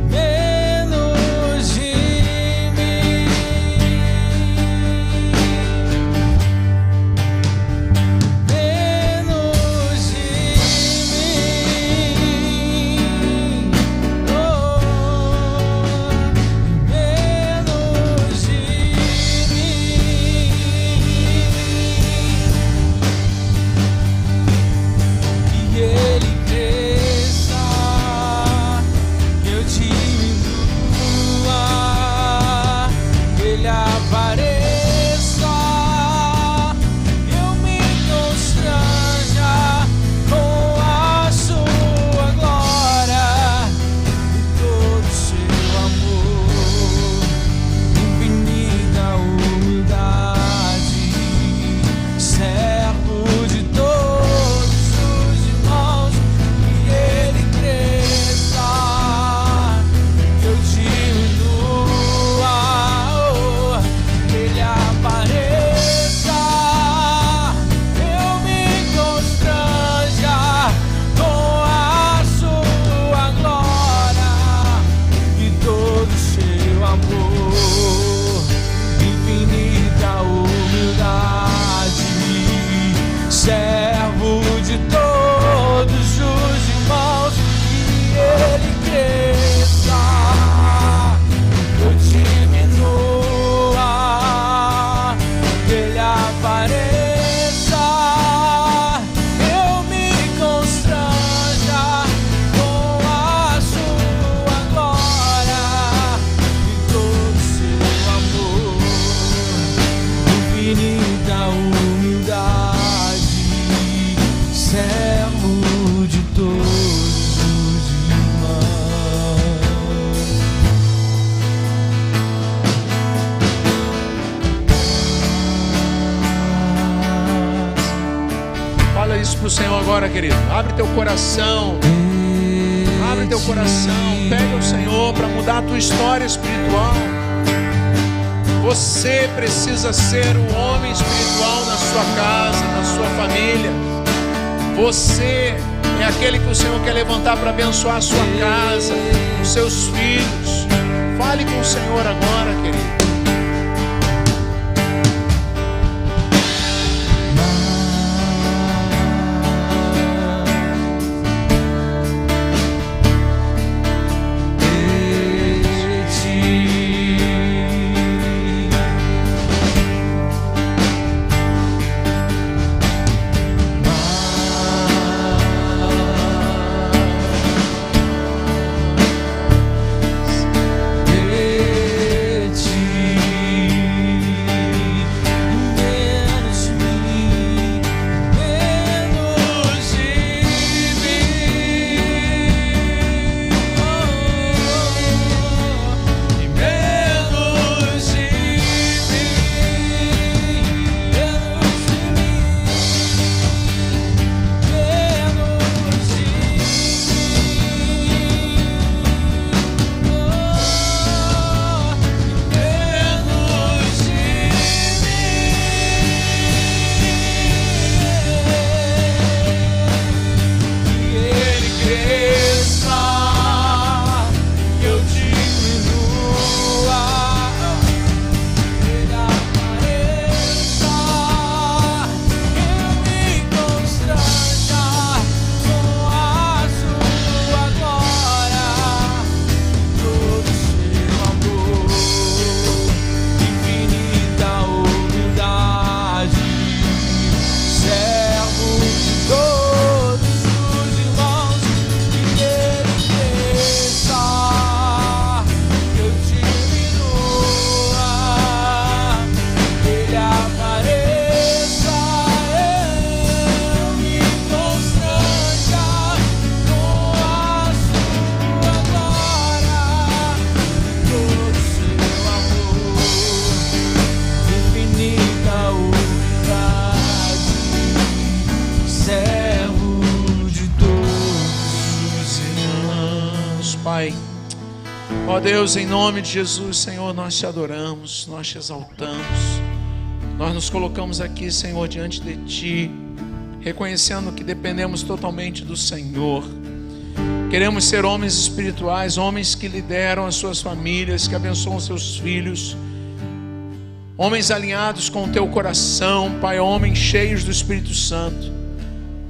Menos de para o Senhor agora, querido. Abre teu coração. Abre teu coração. Pega o Senhor para mudar a tua história espiritual. Você precisa ser o homem espiritual na sua casa, na sua família. Você é aquele que o Senhor quer levantar para abençoar a sua casa, os seus filhos. Fale com o Senhor agora, querido. Ó Deus, em nome de Jesus, Senhor, nós te adoramos, nós te exaltamos. Nós nos colocamos aqui, Senhor, diante de Ti, reconhecendo que dependemos totalmente do Senhor. Queremos ser homens espirituais, homens que lideram as suas famílias, que abençoam seus filhos, homens alinhados com o Teu coração, Pai, homens cheios do Espírito Santo,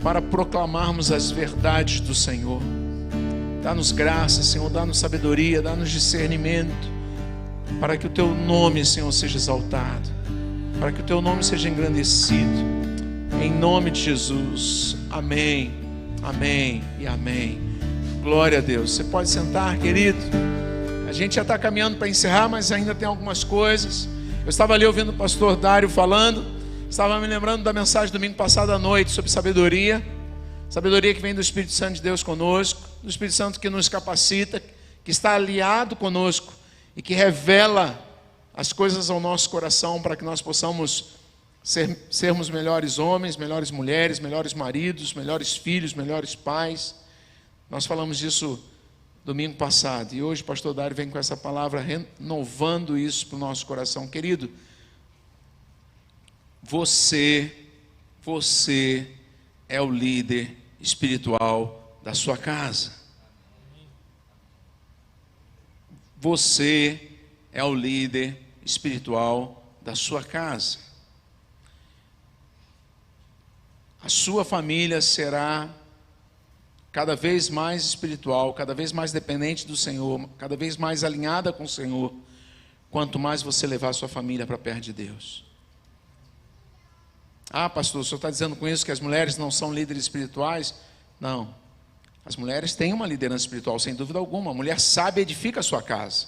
para proclamarmos as verdades do Senhor. Dá-nos graça, Senhor, dá-nos sabedoria, dá-nos discernimento, para que o Teu nome, Senhor, seja exaltado, para que o Teu nome seja engrandecido, em nome de Jesus. Amém, amém e amém. Glória a Deus. Você pode sentar, querido. A gente já está caminhando para encerrar, mas ainda tem algumas coisas. Eu estava ali ouvindo o pastor Dário falando, estava me lembrando da mensagem domingo passado à noite sobre sabedoria. Sabedoria que vem do Espírito Santo de Deus conosco, do Espírito Santo que nos capacita, que está aliado conosco e que revela as coisas ao nosso coração para que nós possamos sermos melhores homens, melhores mulheres, melhores maridos, melhores filhos, melhores pais. Nós falamos disso domingo passado e hoje o pastor Dário vem com essa palavra renovando isso para o nosso coração. Querido, você é o líder espiritual da sua casa. Você é o líder espiritual da sua casa. A sua família será cada vez mais espiritual, cada vez mais dependente do Senhor, cada vez mais alinhada com o Senhor, quanto mais você levar a sua família para perto de Deus. Ah, pastor, o senhor está dizendo com isso que as mulheres não são líderes espirituais? Não. As mulheres têm uma liderança espiritual, sem dúvida alguma. A mulher sábia edifica a sua casa.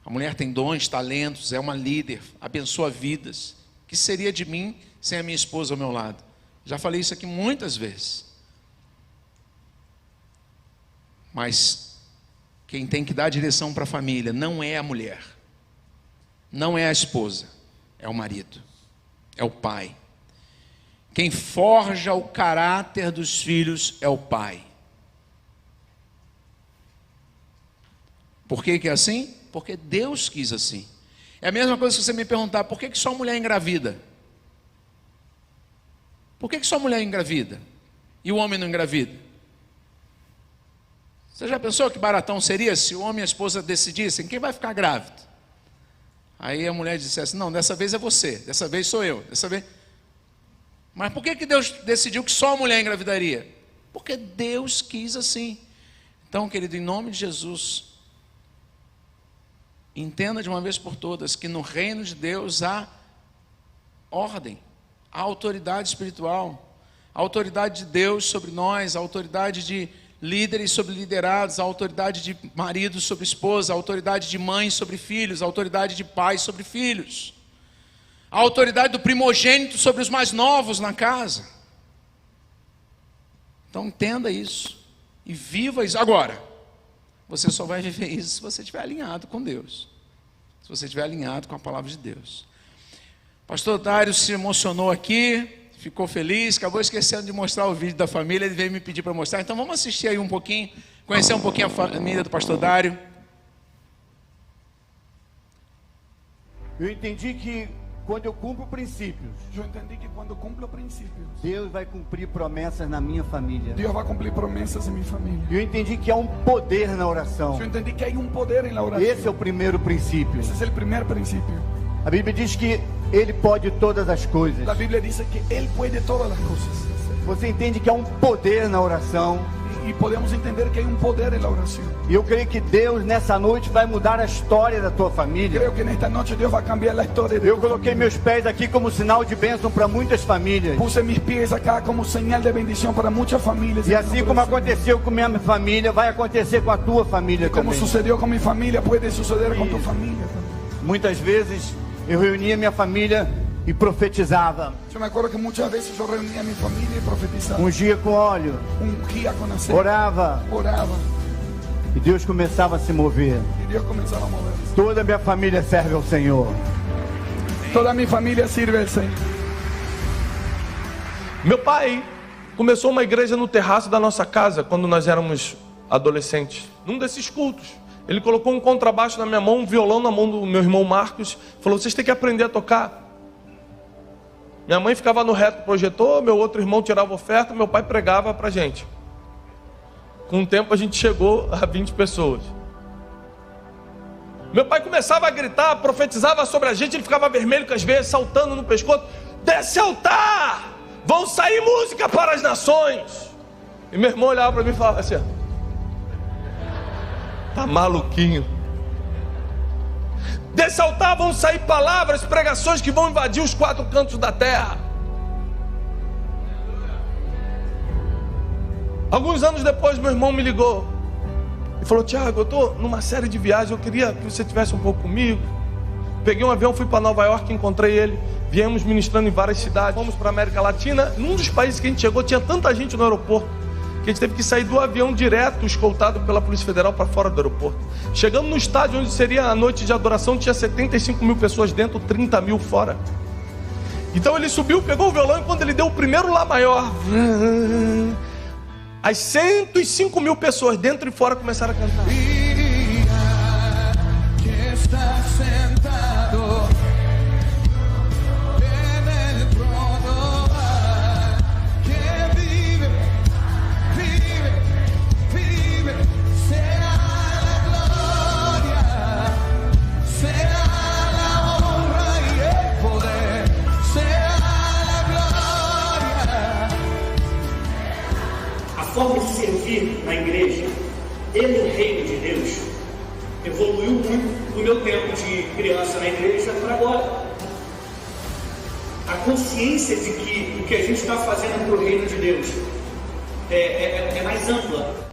A mulher tem dons, talentos, é uma líder, abençoa vidas. O que seria de mim sem a minha esposa ao meu lado? Já falei isso aqui muitas vezes. Mas quem tem que dar direção para a família não é a mulher, não é a esposa, é o marido, é o pai. Quem forja o caráter dos filhos é o pai. Por que é assim? Porque Deus quis assim. É a mesma coisa que você me perguntar, por que só mulher engravida? Por que só mulher engravida? E o homem não engravida? Você já pensou que baratão seria se o homem e a esposa decidissem quem vai ficar grávido? Aí a mulher dissesse, não, dessa vez é você, dessa vez sou eu, dessa vez... Mas por que Deus decidiu que só a mulher engravidaria? Porque Deus quis assim. Então, querido, em nome de Jesus, entenda de uma vez por todas que no reino de Deus há ordem, há autoridade espiritual, a autoridade de Deus sobre nós, a autoridade de líderes sobre liderados, a autoridade de marido sobre esposa, a autoridade de mães sobre filhos, a autoridade de pais sobre filhos, a autoridade do primogênito sobre os mais novos na casa. Então entenda isso e viva isso. Agora, você só vai viver isso se você estiver alinhado com Deus, se você estiver alinhado com a palavra de Deus. Pastor Dário se emocionou aqui, ficou feliz, acabou esquecendo de mostrar o vídeo da família, ele veio me pedir para mostrar, então vamos assistir aí um pouquinho, conhecer um pouquinho a família do pastor Dário. Eu entendi que quando eu cumpro princípios, Yo entendí que cuando cumplo principios, Deus vai cumprir promessas na minha família. Dios va a cumplir promesas en mi familia. Eu entendi que há um poder na oração. Yo entendí que hay un poder en la oración. Esse é o primeiro princípio. Ese es el primer principio. A Bíblia diz que Ele pode todas as coisas. La Biblia dice que Él puede todas las cosas. Você entende que há um poder na oração. Y podemos entender que hay un poder en la oración. E eu creio que Deus nessa noite vai mudar a história da tua família. Creo que en esta noche Dios va a cambiar la historia de Eu tu coloquei familia. meus pés aqui como sinal de bênção para muitas famílias. Puse mis pies acá como señal de bendición para muchas familias. E assim como aconteceu com minha família, vai acontecer com a tua família Como também. sucedió con mi familia, puede suceder con tu familia también. Muitas vezes eu reunia minha família e profetizava. Yo me acuerdo que muchas veces yo reunía a mi familia y profetizaba. Ungia com óleo, Ungía con aceite. orava Oraba. e Deus começava a se mover. Y Dios comenzaba a moverse. Toda a minha família serve ao Senhor. Toda mi familia sirve al Señor. Meu pai começou uma igreja no terraço da nossa casa quando nós éramos adolescentes. Num desses cultos, ele colocou um contrabaixo na minha mão, um violão na mão do meu irmão Marcos. Falou, vocês têm que aprender a tocar. Minha mãe ficava no reto projetor, meu outro irmão tirava oferta, meu pai pregava pra gente. Com o tempo a gente chegou a 20 pessoas. Meu pai começava a gritar, profetizava sobre a gente, ele ficava vermelho com as veias saltando no pescoço. Desse altar, vão sair música para as nações. E meu irmão olhava para mim e falava assim, tá maluquinho. Desse altar vão sair palavras, pregações que vão invadir os 4 cantos da terra. Alguns anos depois meu irmão me ligou e falou, Tiago, eu estou numa série de viagens, eu queria que você estivesse um pouco comigo. Peguei um avião, fui para Nova York, encontrei ele, viemos ministrando em várias cidades, fomos para a América Latina. Num dos países que a gente chegou, tinha tanta gente no aeroporto que a gente teve que sair do avião direto, escoltado pela Polícia Federal para fora do aeroporto. Chegamos no estádio onde seria a noite de adoração, tinha 75 mil pessoas dentro, 30 mil fora. Então ele subiu, pegou o violão e quando ele deu o primeiro Lá maior, as 105 mil pessoas dentro e fora começaram a cantar. Que está sentado en el trono, que vive, vive, vive, sea la gloria, sea la honra y el poder, sea la gloria. A forma de servir na igreja e no reino de Deus evoluiu muito do meu tempo de criança na igreja para agora. A consciência de que o que a gente está fazendo para o reino de Deus é mais ampla.